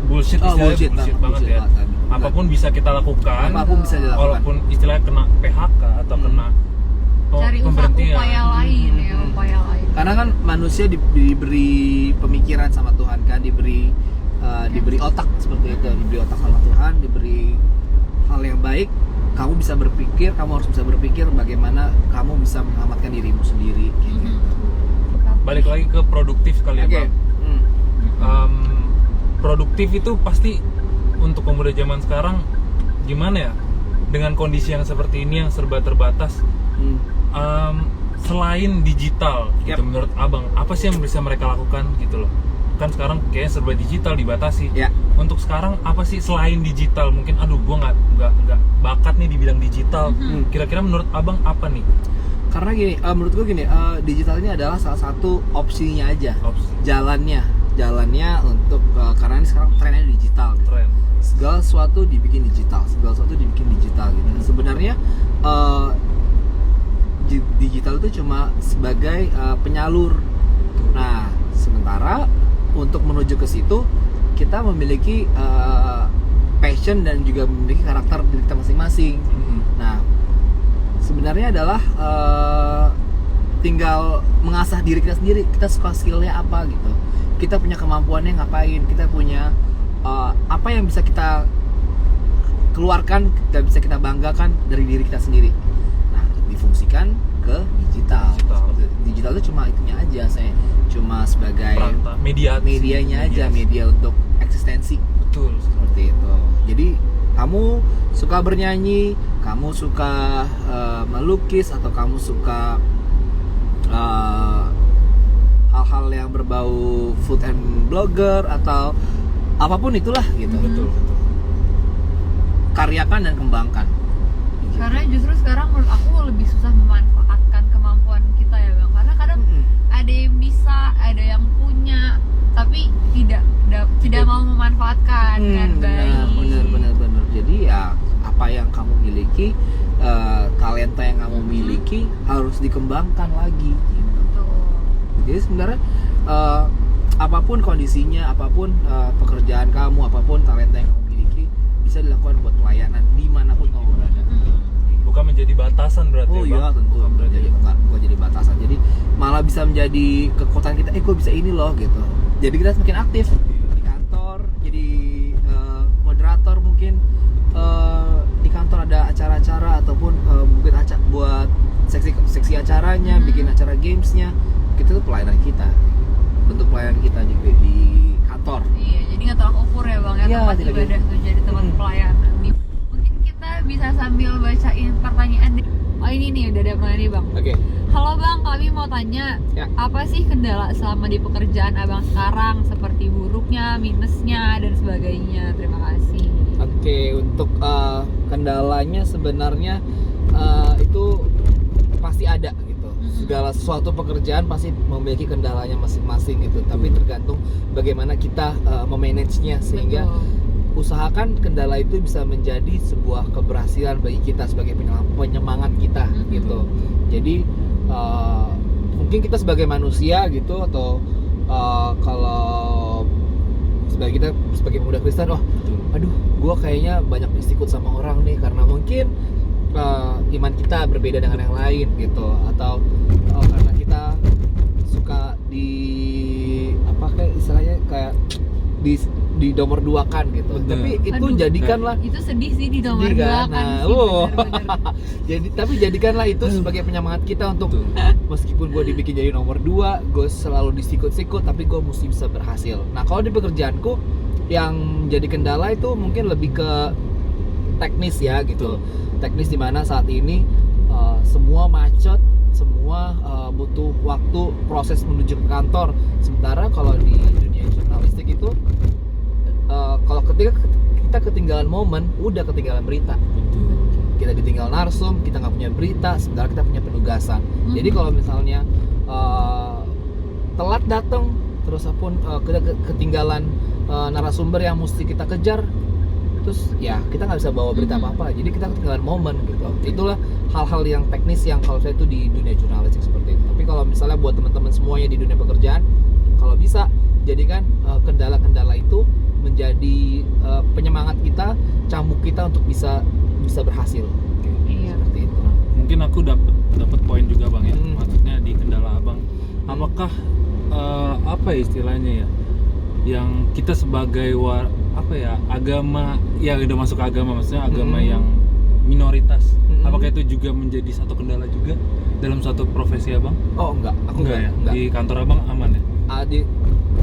bullshit, istilahnya bullshit banget ya. Apapun bisa kita lakukan, Apapun bisa dilakukan. walaupun istilahnya kena PHK atau kena Cari pemberhentian. upaya lain ya, upaya lain. Karena kan manusia diberi pemikiran sama Tuhan kan, diberi otak seperti itu, diberi otak sama Tuhan, diberi hal yang baik. Kamu bisa berpikir, kamu harus bisa berpikir bagaimana kamu bisa menyelamatkan dirimu sendiri. Kayak gitu. Balik lagi ke produktif kali ya Oke. bang. Produktif itu pasti untuk pemuda zaman sekarang gimana ya, dengan kondisi yang seperti ini yang serba terbatas. Selain digital, gitu, Yap. menurut abang apa sih yang bisa mereka lakukan gitu loh? Kan sekarang kayaknya serba digital, dibatasi. Ya. Untuk sekarang apa sih selain digital? Mungkin aduh gua nggak bakat nih di bidang digital. Kira-kira menurut abang apa nih? Karena gini, menurut gue gini, digital ini adalah salah satu opsinya aja, Opsi. jalannya untuk karena ini sekarang trennya digital. Gitu. Tren. Segala sesuatu dibikin digital gitu. Sebenarnya digital itu cuma sebagai penyalur. Nah, sementara untuk menuju ke situ kita memiliki passion dan juga memiliki karakter diri kita masing-masing. Nah, sebenarnya adalah tinggal mengasah diri kita sendiri. Kita suka skillnya apa gitu. Kita punya kemampuannya ngapain. Kita punya apa yang bisa kita keluarkan, bisa kita banggakan dari diri kita sendiri. Nah, difungsikan ke digital. Digital itu cuma itunya aja, saya cuma sebagai medianya aja, media untuk eksistensi. Betul. Seperti itu. Jadi kamu suka bernyanyi, kamu suka melukis, atau kamu suka hal-hal yang berbau food and blogger atau apapun itulah gitu. Betul. Karyakan dan kembangkan. Karena justru sekarang menurut aku lebih susah memanfaatkan kemampuan kita ya bang. Karena kadang ada yang bisa, ada yang punya, tapi tidak mau memanfaatkan dengan baik. Benar. Jadi ya apa yang kamu miliki, talenta yang kamu miliki harus dikembangkan lagi. Gitu. Betul. Jadi sebenarnya apapun kondisinya, apapun pekerjaan kamu, apapun talenta yang kamu miliki bisa dilakukan buat pelayanan dimanapun kamu berada. Bukan menjadi batasan berarti Oh ya, iya Bang? tentu, Bukan berarti. bukan jadi batasan. Jadi malah bisa menjadi kekuatan kita. Gue bisa ini loh gitu. Jadi kita semakin aktif di kantor, jadi moderator mungkin di kantor ada acara-acara ataupun mungkin buat seksi acaranya, bikin acara gamesnya. Itu tuh pelayanan kita, bentuk pelayanan kita di kantor. Iya, jadi nggak tolak ukur ya bang ya, Iya, tempat tidak ibadah gitu. tuh jadi tempat pelayanan. Mungkin kita bisa sambil bacain pertanyaan. Oh ini nih udah ada pertanyaan nih bang. Oke. Halo bang, kami mau tanya Ya. apa sih kendala selama di pekerjaan abang sekarang, seperti buruknya, minusnya dan sebagainya. Terima kasih. Oke, untuk kendalanya sebenarnya itu pasti ada gitu. Segala sesuatu pekerjaan pasti memiliki kendalanya masing-masing gitu. Tapi tergantung bagaimana kita memanagenya, sehingga usahakan kendala itu bisa menjadi sebuah keberhasilan bagi kita sebagai penyemangat kita gitu. Jadi mungkin kita sebagai manusia gitu, atau kalau sebagai pemuda Kristen, aduh, gue kayaknya banyak disikut sama orang nih karena mungkin iman kita berbeda dengan yang lain gitu, atau karena kita suka kayak istilahnya kayak di nomor dua kan gitu. Bener. Tapi itu Aduh, jadikanlah itu sedih sih di nomor sedih kan? 2 kan Nah, sih, bener-bener. tapi jadikanlah itu sebagai penyemangat kita untuk meskipun gue dibikin jadi nomor 2, gue selalu disikut-sikut, tapi gue mesti bisa berhasil. Nah, kalau di pekerjaanku yang jadi kendala itu mungkin lebih ke teknis ya gitu. Teknis di mana saat ini semua macet, semua butuh waktu proses menuju ke kantor. Sementara kalau di dunia jurnalistik itu kalau ketika kita ketinggalan momen, udah ketinggalan berita. Kita ditinggal narsum, kita nggak punya berita, sementara kita punya penugasan. Jadi kalau misalnya telat datang, terus pun kita ketinggalan narasumber yang mesti kita kejar, terus ya kita nggak bisa bawa berita apa-apa. Jadi kita ketinggalan momen gitu. Itulah hal-hal yang teknis yang kalau saya itu di dunia jurnalistik seperti itu. Tapi kalau misalnya buat teman-teman semuanya di dunia pekerjaan, kalau bisa jadikan kendala-kendala itu menjadi penyemangat kita, cambuk kita untuk bisa berhasil. Iya. Seperti itu. Mungkin aku dapat poin juga bang ya. Maksudnya di kendala abang, apakah apa ya istilahnya ya, yang kita sebagai agama ya udah masuk ke agama, maksudnya agama yang minoritas, apakah itu juga menjadi satu kendala juga dalam satu profesi abang? Oh enggak, aku enggak. Di kantor abang aman ya?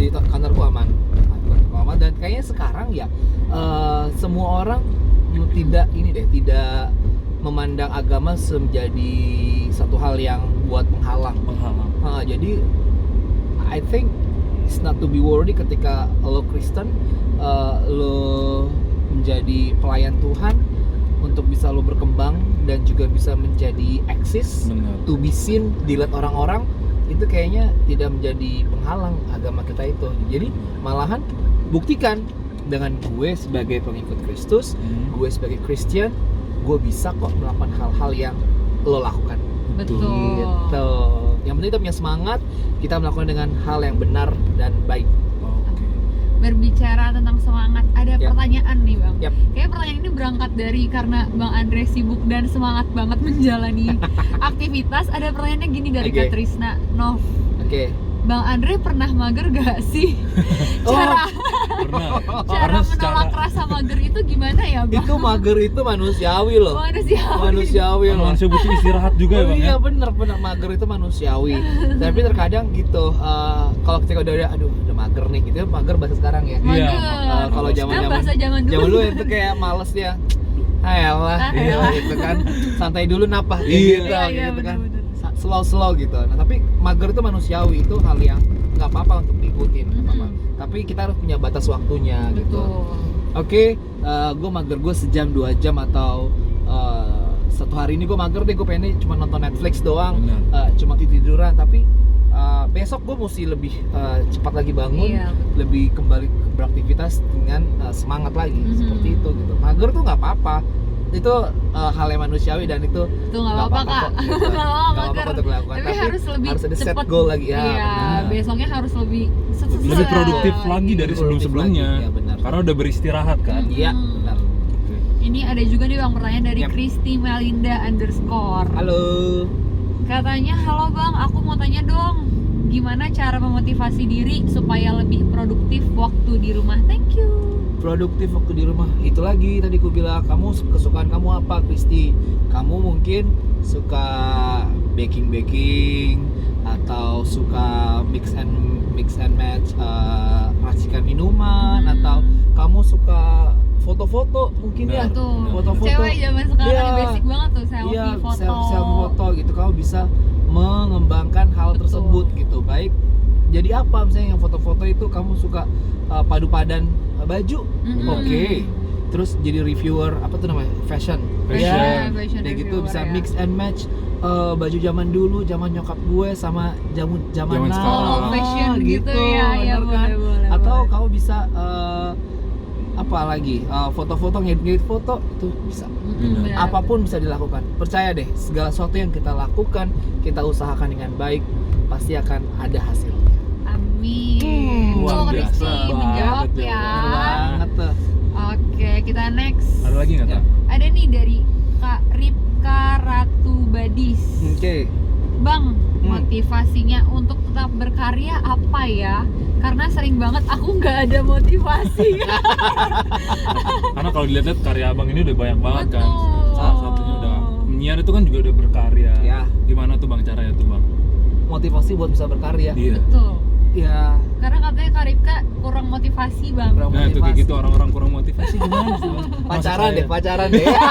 Di kantorku aman, dan kayaknya sekarang ya semua orang tidak memandang agama menjadi satu hal yang buat penghalang. Jadi I think it's not to be worried ketika lo Kristen, lo menjadi pelayan Tuhan untuk bisa lo berkembang dan juga bisa menjadi eksis, to be seen, dilihat orang-orang, itu kayaknya tidak menjadi penghalang agama kita itu. Jadi malahan buktikan dengan gue sebagai pengikut Kristus, gue sebagai Christian, gue bisa kok melakukan hal-hal yang lo lakukan. Betul. Gitu. Yang penting kita punya semangat, kita melakukan dengan hal yang benar dan baik. Berbicara tentang semangat, ada pertanyaan nih bang. Kayaknya pertanyaan ini berangkat dari karena Bang Andre sibuk dan semangat banget menjalani aktivitas. Ada pertanyaannya gini dari Kak Trisna Nov. Bang Andre pernah mager gak sih? Cara menolak rasa mager itu gimana ya bang? Itu mager itu manusiawi loh. Manusiawi loh. Manusia butuh istirahat juga bang. Iya bener mager itu manusiawi. Tapi terkadang gitu, kalau ketika udah mager nih gitu, mager bahasa sekarang ya. Mager. Kalau zaman dulu itu kayak males ya. Ayolah, gitu kan. Santai dulu napah gitu kan. Slow gitu. Nah, tapi mager itu manusiawi, itu hal yang nggak apa-apa untuk diikutin. Tapi kita harus punya batas waktunya. Betul. Gitu. Oke, gue mager gue sejam 2 jam atau satu hari ini gue mager deh, gue pengen cuma nonton Netflix doang, cuma tiduran. Tapi besok gue mesti lebih cepat lagi bangun, lebih kembali beraktivitas dengan semangat lagi. Seperti itu gitu. Mager tuh nggak apa-apa. Itu hal yang manusiawi dan itu nggak apa-apa kak. Nggak apa-apa untuk dilakukan. Tapi harus ada set goal lagi ya. Besoknya harus lebih produktif lagi dari sebelum-sebelumnya. Karena udah beristirahat kan. Iya benar. Ini ada juga nih bang pertanyaan dari Kristi Melinda _ Halo. Katanya, halo bang, aku mau tanya dong, gimana cara memotivasi diri supaya lebih produktif waktu di rumah? Thank you. Produktif waktu di rumah, itu lagi tadi aku bilang, kamu kesukaan kamu apa Kristi? Kamu mungkin suka baking atau suka mix and match, racikan minuman, atau kamu suka foto-foto mungkin ya. Foto-foto. Cewek zaman sekarang basic banget tuh, selfie foto gitu. Kamu bisa mengembangkan hal tersebut gitu. Baik, jadi apa misalnya yang foto-foto itu kamu suka padu padan baju, terus jadi reviewer fashion kayak gitu, bisa mix and match baju zaman dulu, zaman nyokap gue sama zaman sekarang, fashion gitu ya, bener kan? Boleh, atau kamu bisa apalagi foto-foto, ngedit foto itu bisa. Benar. Apapun bisa dilakukan. Percaya deh, segala sesuatu yang kita lakukan, kita usahakan dengan baik, pasti akan ada hasilnya. Amin. Luar Tuh biasa Rizky menjawab banget, ya. Bener banget tuh. Oke, kita next. Ada lagi nggak Ya. Kak? Ada nih dari Kak Ripka Ratu Badis. Oke. Bang, motivasinya untuk tetap berkarya apa ya? Karena sering banget aku nggak ada motivasi. Karena kalau dilihat karya abang ini udah banyak banget kan. Betul. Salah satunya udah menyiar itu kan juga udah berkarya. Ya. Gimana tuh bang caranya tuh bang? Motivasi buat bisa berkarya. Iya. Betul. Ya, Karena katanya Kak Ripka kurang motivasi bang. Kurang Nah itu kayak motivasi. gitu orang-orang kurang motivasi gimana sih bang? pacaran deh, Maksud pacaran deh. saya,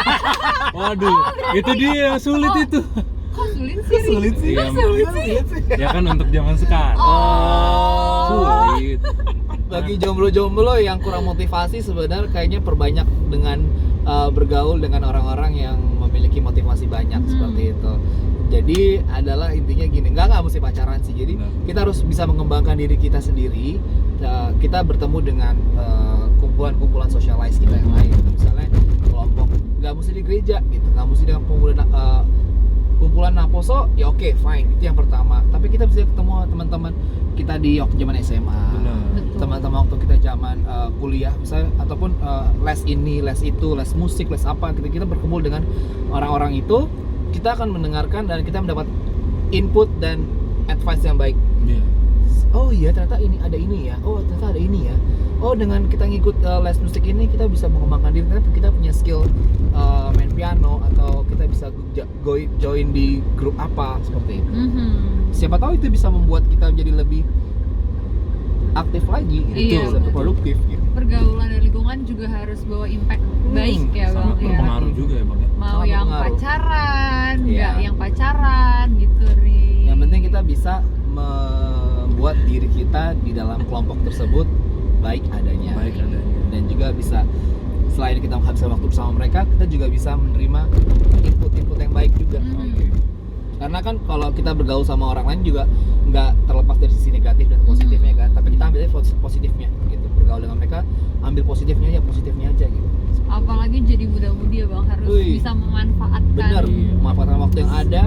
waduh, itu dia sulit Oh. itu. Kok sulit sih? Ri? Sulit sih. Iya, Sulit sih. Ya kan untuk zaman sekarang. Oh. Sulit. Bagi jomblo-jomblo yang kurang motivasi sebenarnya kayaknya perbanyak dengan bergaul dengan orang-orang yang memiliki motivasi banyak seperti itu. Jadi adalah intinya gini, nggak mesti pacaran sih. Jadi Benar. kita harus bisa mengembangkan diri kita sendiri. Kita bertemu dengan kumpulan-kumpulan socialize kita yang lain. Misalnya kelompok, nggak mesti di gereja gitu, nggak mesti dengan kumpulan Naposo, ya oke, fine, itu yang pertama. Tapi kita bisa ketemu teman-teman kita di waktu zaman SMA, Benar. Betul. teman-teman waktu kita zaman kuliah misalnya, ataupun les ini, les itu, les musik, les apa, kita berkumpul dengan orang-orang itu, kita akan mendengarkan dan kita mendapat input dan advice yang baik. Iya. Oh iya, ternyata ini ada ini ya. Oh ternyata ada ini ya. Oh dengan kita ngikut les musik ini kita bisa mengembangkan diri. Ternyata kita punya skill main piano, atau kita bisa join di grup apa seperti itu. Siapa tahu itu bisa membuat kita menjadi lebih aktif lagi, gitu, Iya, lebih betul. produktif. Gitu. Pergaulan dan lingkungan juga harus bawa impact baik ya bang. Sangat Ya. berpengaruh juga ya bang ya. Mau Sangat yang berpengaruh. pacaran, Iya. nggak yang pacaran gitu Ri. Yang penting kita bisa membuat diri kita di dalam kelompok tersebut baik adanya. Baik adanya. Dan juga bisa, selain kita menghabiskan waktu bersama mereka, kita juga bisa menerima input-input yang baik juga. Mhm. Karena kan kalau kita bergaul sama orang lain juga nggak terlepas dari sisi negatif dan positifnya kan, tapi kita ambil positifnya gitu. Bergaul dengan mereka, ambil positifnya aja gitu. Apalagi jadi muda-mudi ya bang, harus Wih. bisa memanfaatkan. Bener, memanfaatkan waktu yang ada,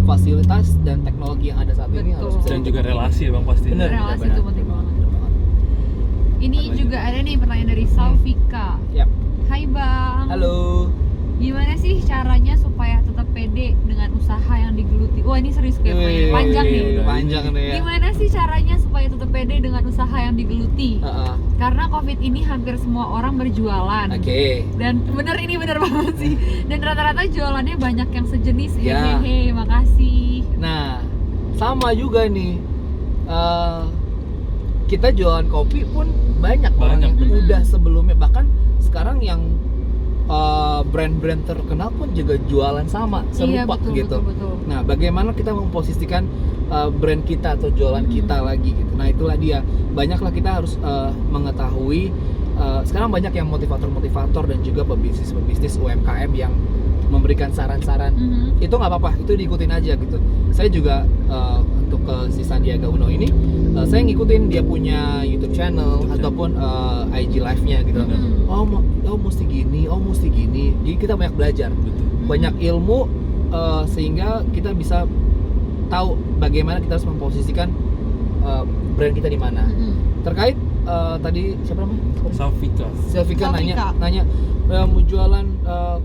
fasilitas dan teknologi yang ada saat ini Betul. harus bisa Dan juga relasi ya bang pasti. Bener, Relasi bener, itu penting bener banget. bener banget. Ini Apa juga ada nih pertanyaan dari Salvika. Yap. Hai bang. Halo. Gimana sih caranya supaya tetap pede dengan usaha yang digeluti? Wah ini serius kayak pertanyaan Wih, panjang nih. Panjang nih ya. Gimana sih caranya supaya tetap pede dengan usaha yang digeluti? Heeh. Karena COVID ini hampir semua orang berjualan. Oke. Dan ini bener banget sih. Dan rata-rata jualannya banyak yang sejenis. Ya. Hehehe, makasih. Nah, sama juga nih. Kita jualan kopi pun banyak orang yang bener. udah sebelumnya, bahkan sekarang yang brand-brand terkenal pun juga jualan sama, Iya serupa betul, gitu. betul. Nah, bagaimana kita memposisikan brand kita atau jualan kita lagi gitu. Nah, itulah dia. Banyaklah kita harus mengetahui. Sekarang banyak yang motivator-motivator dan juga pebisnis UMKM yang memberikan saran-saran. Itu nggak apa-apa, itu diikutin aja gitu. Saya juga untuk si Sandiaga Uno ini, saya ngikutin dia punya YouTube channel ataupun IG live-nya gitu. Oh mesti gini, oh mesti gini. Jadi kita banyak belajar, Betul. banyak ilmu, sehingga kita bisa tahu bagaimana kita harus memposisikan brand kita di mana. Terkait tadi siapa namanya? Safika. Silvika Silvika. nanya mau jualan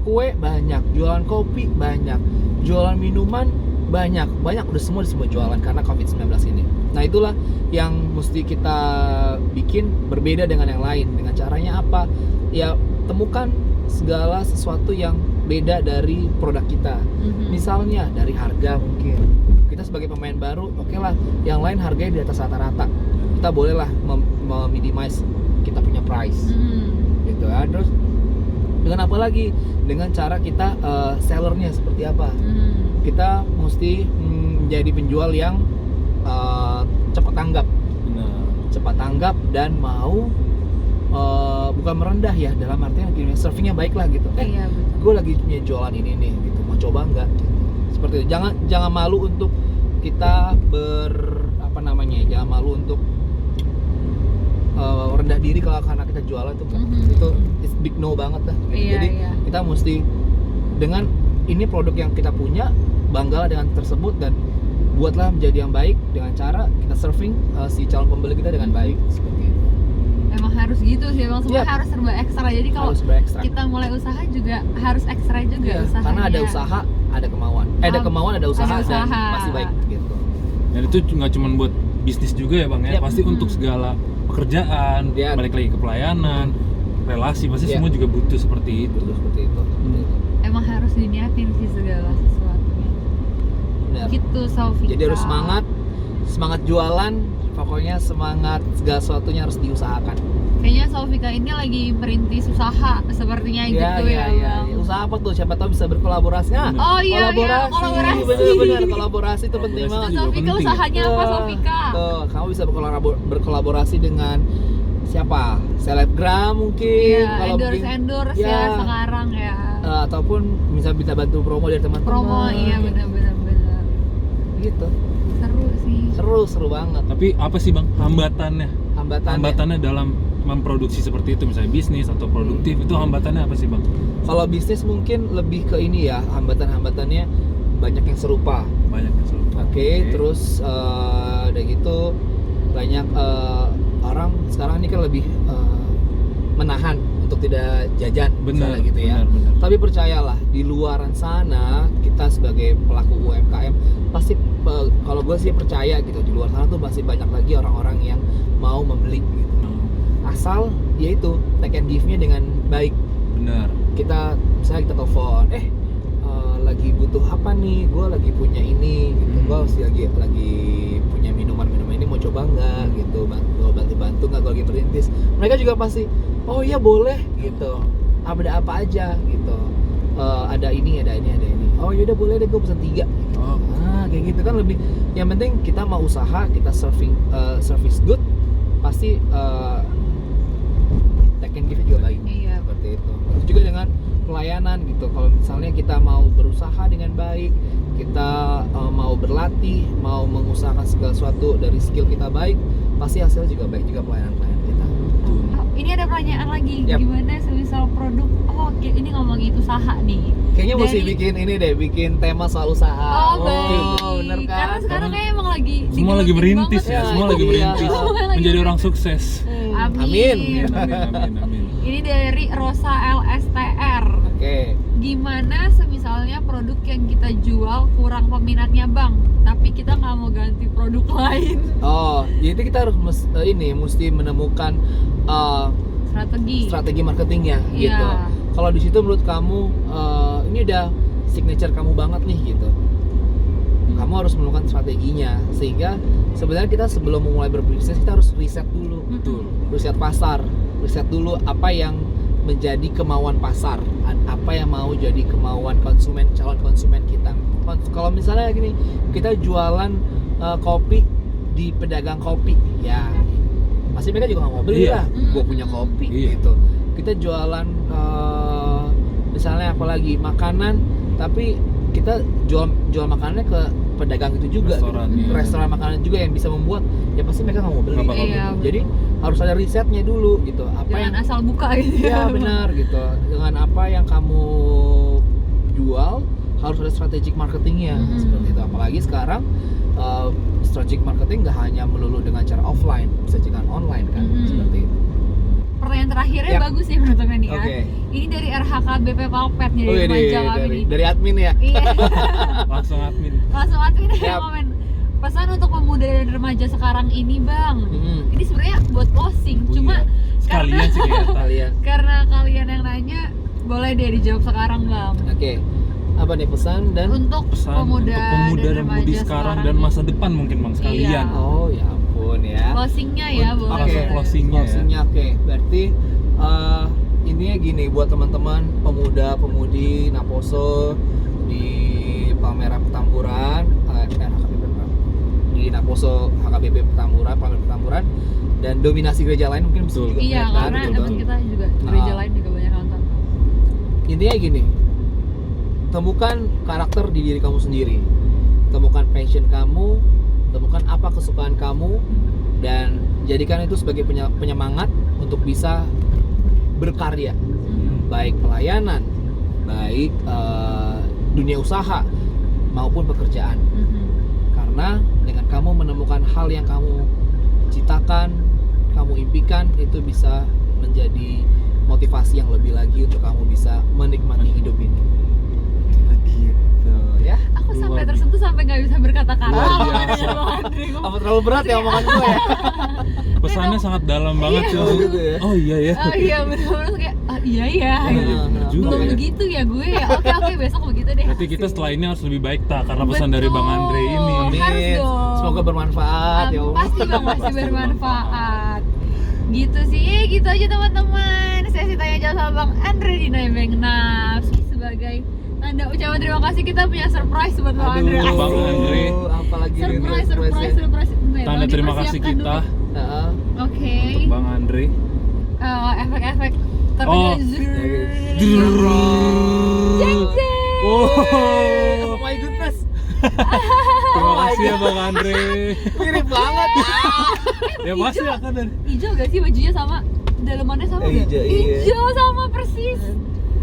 kue banyak, jualan kopi banyak, jualan minuman banyak udah semua jualan karena COVID-19 ini. Nah itulah yang mesti kita bikin berbeda dengan yang lain. Dengan caranya apa? Ya temukan segala sesuatu yang beda dari produk kita. Misalnya dari harga mungkin. Kita sebagai pemain baru, oke lah, yang lain harganya di atas rata-rata. Kita bolehlah minimize kita punya price. Gitu ya. Terus dengan apa lagi? Dengan cara kita sellernya seperti apa? Kita mesti menjadi penjual yang cepat tanggap, dan mau bukan merendah ya, dalam artian gini, servingnya baik lah gitu. Iya betul. Gue lagi punya jualan ini nih, gitu, mau coba nggak? Gitu. Seperti itu. Jangan malu untuk kita jangan malu untuk rendah diri kalau karena kita jualan tuh itu it's big no banget dah gitu. Iya, Jadi iya. kita mesti dengan ini produk yang kita punya, banggalah dengan tersebut dan buatlah menjadi yang baik dengan cara kita serving si calon pembeli kita dengan baik seperti itu. Emang harus gitu sih, emang semua Yap. harus serba ekstra. Jadi kalau Harus berekstra. kita mulai usaha juga harus ekstra juga Iya, usahanya. karena ada usaha, ada kemauan. Ada kemauan, ada usaha, ada dan usaha. pasti baik gitu. Dan itu nggak cuma buat bisnis juga ya bang ya, Yap. pasti untuk segala pekerjaan, Iya. balik lagi ke pelayanan, relasi pasti Iya. semua juga butuh seperti itu. Betul seperti itu. Seperti itu. Emang harus diniatin sih segala sesuatunya. Benar. Gitu Saufika. Jadi harus semangat jualan, pokoknya semangat segala sesuatunya harus diusahakan. Kayaknya Saufika ini lagi merintis usaha sepertinya gitu ya, Bang. Usaha apa tuh? Siapa tahu bisa berkolaborasi. Nah, Oh iya, kolaborasi. Bener-bener kolaborasi itu penting Kolaborasi banget. juga Saufika penting ya. usahanya apa Saufika? Tuh, kamu bisa berkolaborasi dengan siapa? Selebgram mungkin. Iya, Kalau mungkin- endorse Ya. ya sekarang ya. Ataupun bisa minta bantu promo dari teman-teman. Promo iya benar-benar. Gitu. Seru sih. Seru banget. Tapi apa sih bang hambatannya? Hambatannya dalam memproduksi seperti itu, misalnya bisnis atau produktif, itu hambatannya apa sih bang? Kalau bisnis mungkin lebih ke ini ya, hambatan-hambatannya banyak yang serupa. Banyak yang seru. Oke, terus udah gitu banyak orang sekarang ini kan lebih menahan untuk tidak jajan, Benar, misalnya gitu ya. benar. Tapi percayalah, di luaran sana kita sebagai pelaku UMKM pasti kalau gue sih percaya gitu, di luar sana tuh masih banyak lagi orang-orang yang mau membeli gitu. Asal yaitu take and give-nya dengan baik. Benar. Kita misalnya kita telepon, lagi butuh apa nih? Gue lagi punya ini, gitu. Gue lagi punya minuman ini, mau coba nggak? Gitu, bantu nggak? Gue lagi merintis. Mereka juga pasti, oh iya boleh, gitu. Ada apa aja, gitu. Ada ini. Oh yaudah boleh deh, gue pesan 3. Gitu. Oh. Kayak gitu kan lebih. Yang penting kita mau usaha, kita service good, pasti take and give juga baik. Iya. Seperti itu. Terus juga dengan pelayanan gitu. Kalau misalnya kita mau berusaha dengan baik, kita mau berlatih, mau mengusahakan segala sesuatu dari skill kita baik, pasti hasilnya juga baik juga pelayanan kita. Oh, ini ada pertanyaan lagi. Yap. Gimana semisal produk? Oh, ini ngomongin usaha nih. Kayaknya mesti Dari- bikin ini deh, bikin tema soal usaha. Oh, baik. Bener kan? Karena sekarang kayak emang lagi Semua lagi digelutin merintis banget ya, semua lagi Iya. merintis, Semua lagi menjadi merintis. orang sukses. Amin. Amin. Ini dari Rosa LSTR. Oke. Gimana semisalnya produk yang kita jual kurang peminatnya bang, tapi kita nggak mau ganti produk lain? Oh, jadi kita harus mesti menemukan strategi marketingnya Iya. gitu. Kalau di situ menurut kamu ini udah signature kamu banget nih gitu. Kamu harus menemukan strateginya sehingga sebenarnya kita sebelum memulai berbisnis kita harus riset dulu. Betul. Riset pasar, riset dulu apa yang menjadi kemauan pasar, apa yang mau jadi kemauan calon konsumen kita. Kalau misalnya gini, kita jualan kopi di pedagang kopi, ya pasti mereka juga nggak mau beli Iya. lah. Gue punya kopi Iya. gitu. Kita jualan misalnya apalagi makanan, tapi kita jual makanannya ke pedagang itu juga, Restoran, gitu. iya. Restoran makanan juga yang bisa membuat, ya pasti mereka nggak mau beli. Nggak bakal Iya, Gitu. betul. Jadi harus ada risetnya dulu gitu. Apa Jangan yang asal buka gitu ya benar gitu. Dengan apa yang kamu jual harus ada strategic marketingnya seperti itu. Apalagi sekarang strategic marketing nggak hanya melulu dengan cara offline, bisa juga online kan, seperti itu. Pertanyaan terakhirnya Yap. bagus nih menurut gue nih ya. Oke. Ini dari RHKBP Palpet nih Oh, dari ini Remaja kami nih. dari admin ya. Iya. Langsung admin. Langsung admin yang Yap. komen. Pesan untuk pemuda dan remaja sekarang ini bang. Ini sebenarnya buat closing, Oh, cuma iya. Sekalian sih kayak Kalian. karena kalian yang nanya, boleh deh dijawab sekarang bang. Oke. Apa nih pesan dan Untuk pesan pemuda, untuk pemuda dan remaja mudi sekarang dan masa depan mungkin bang sekalian. Iya. oh ya ampun ya. Closingnya ya Untuk boleh. Oke, boleh. closingnya ya. Closingnya oke. Berarti intinya gini buat teman-teman pemuda-pemudi Naposo di Palmerah Petamburan, di Naposo HKBP Petamburan, Palmerah Petamburan, dan dominasi gereja lain mungkin bisa Betul. juga Iya, melihat kan, karena betul teman banget. kita juga gereja Nah. lain juga banyak nonton. Intinya gini, temukan karakter di diri kamu sendiri, temukan passion kamu, temukan apa kesukaan kamu dan jadikan itu sebagai penyemangat untuk bisa berkarya, baik pelayanan, baik dunia usaha maupun pekerjaan. Karena dengan kamu menemukan hal yang kamu citakan, kamu impikan, itu bisa menjadi motivasi yang lebih lagi untuk kamu bisa menikmati hidup ini. Begitu ya. Aku sampai tersentuh sampai nggak bisa berkata-kata. Luar biasa. Apa terlalu berat ya omongan gue ya? Pesannya sangat dalam banget Iya. cuy. Gitu ya. Oh iya ya. Oh iya benar-benar kayak iya ya. Bener juga Belum ya. begitu ya gue ya. Oke besok begitu deh. Berarti kita setelah ini harus lebih baik tak karena pesan dari Bang Andre ini. Betul. Harus dong. Semoga bermanfaat ya Allah. Pasti bang pasti bermanfaat. Gitu sih, gitu aja teman-teman. Sesi tanya jawab sama Bang Andre di Nebeng Naps. Sebagai tanda ucapan terima kasih kita punya surprise buat Bang Andre. Aduh, Bang Andre. Apalagi ini Surprise. Tanda terima kasih kita Heeh. Oke. untuk Bang Andre. Efek-efek tapi Oh. Jeng jeng. Oh my goodness. Terima kasih ya Bang Andre. Mirip banget. Ya pasti akan dan Hijau gak sih bajunya sama? Dalemannya sama gak? Hijau, iya. Hijau sama persis.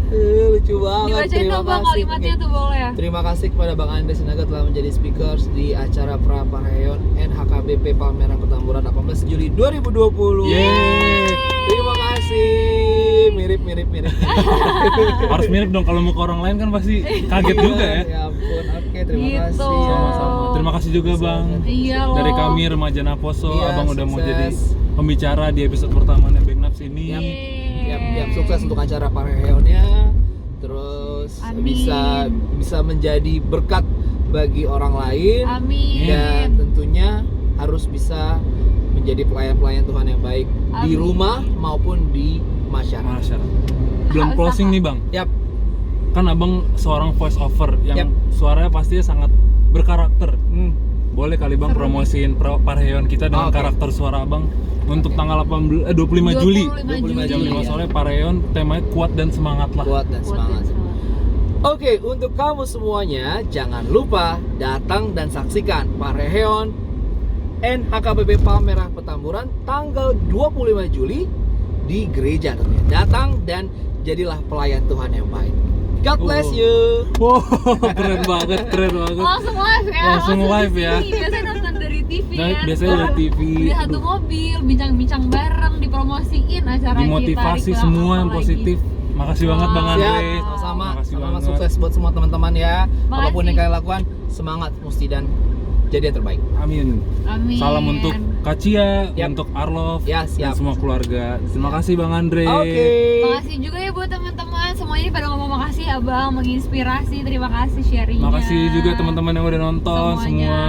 Lucu banget. Dibacain Terima dong bang kasih. kalimatnya tuh boleh ya? Terima kasih kepada Bang Andre Sinaga telah menjadi speakers di acara Prapareon NHKBP Palmerah Petamburan 18 Juli 2020. Yeay. Terima kasih. Mirip. Harus mirip dong kalau mau ke orang lain kan pasti kaget juga ya. Ya ampun. Oke, terima Gitu. kasih. Sama-sama. Terima kasih juga Bang. Iya loh. Dari kami Remaja Naposo, Iya, Abang udah mau sukses. jadi pembicara di episode pertama Nebeng Naps ini. Yap, sukses untuk acara Pareonnya. Terus Amin. bisa menjadi berkat bagi orang lain. Amin. Dan tentunya harus bisa menjadi pelayan-pelayan Tuhan yang baik di Amin. rumah maupun di masyarakat. Masyarakat. Belum closing nih Bang. Yap. Kan Abang seorang voice over yang Yap. suaranya pastinya sangat berkarakter. Hmm. Boleh kali Bang Seru. promosiin Pareon kita dengan Oke. karakter suara Abang untuk Oke. tanggal 25 Juli. 25 Jam 5 Juli. sore Pareon temanya kuat dan semangat lah. Kuat dan Kuat semangat. dan semangat. Oke, untuk kamu semuanya jangan lupa datang dan saksikan Pareon NHKBP Palmerah Petamburan tanggal 25 Juli di gereja tentunya. Datang dan jadilah pelayan Tuhan yang baik. God bless Oh. you. Wow, keren banget. Langsung live ya. Langsung live ya. TV. Biasanya nonton dari TV Nah, ya. biasanya dari TV. Di satu mobil, bincang-bincang bareng, dipromosiin acara Dimotivasi kita. semua yang Apalagi. positif. Makasih banget Bang Siap. Andre. Siap, sama-sama. Makasih Sama-sama banget. sukses buat semua teman-teman ya. Makasih. Apapun yang kalian lakukan, semangat mesti dan jadi yang terbaik. Amin. Amin. Salam untuk Kacia, Yap. untuk Arlov, Ya, dan siap. semua keluarga. Terima kasih Bang Andre. Oke. Makasih juga ya buat teman-teman semuanya ini pada ngomong makasih abang, menginspirasi. Terima kasih sharingnya. Makasih juga teman-teman yang udah nonton semua.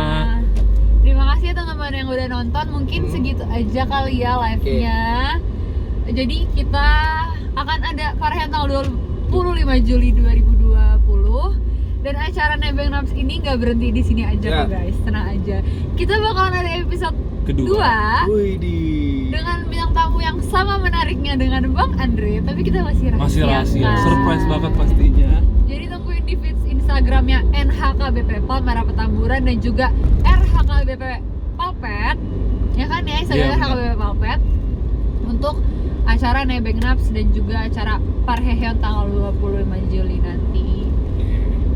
Terima kasih ya teman-teman yang udah nonton. Mungkin segitu aja kali ya live-nya. Jadi kita akan ada Pareon tanggal 25 Juli 2020. Dan acara Nebeng Naps ini nggak berhenti di sini aja kok guys, tenang aja. Kita bakalan ada episode Kedua. 2 Widih. dengan bintang tamu yang sama menariknya dengan Bang Andre, tapi kita masih rahasia. Masih rahasia, kan? surprise banget pastinya. Jadi tungguin di feed Instagramnya NHKBP Palmerah Petamburan dan juga RHKBP Palpet, ya kan ya, Instagram Iya, benar. RHKBP Palpet untuk acara Nebeng Naps dan juga acara Pareon tanggal 25 Juli nanti.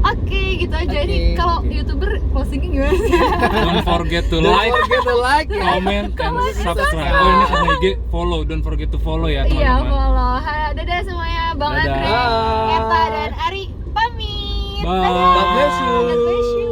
Oke, gitu aja. Ini Oke, kalau oke. YouTuber closingnya gimana sih? Don't forget to Don't like, forget to like, comment, and subscribe. Oh ini sama IG, follow. Don't forget to follow ya Iya, teman-teman. follow. Dadah semuanya, Bang Dadah. Andre, Bye. Eta dan Ari pamit. Bye. Dadah. God bless you. God bless you.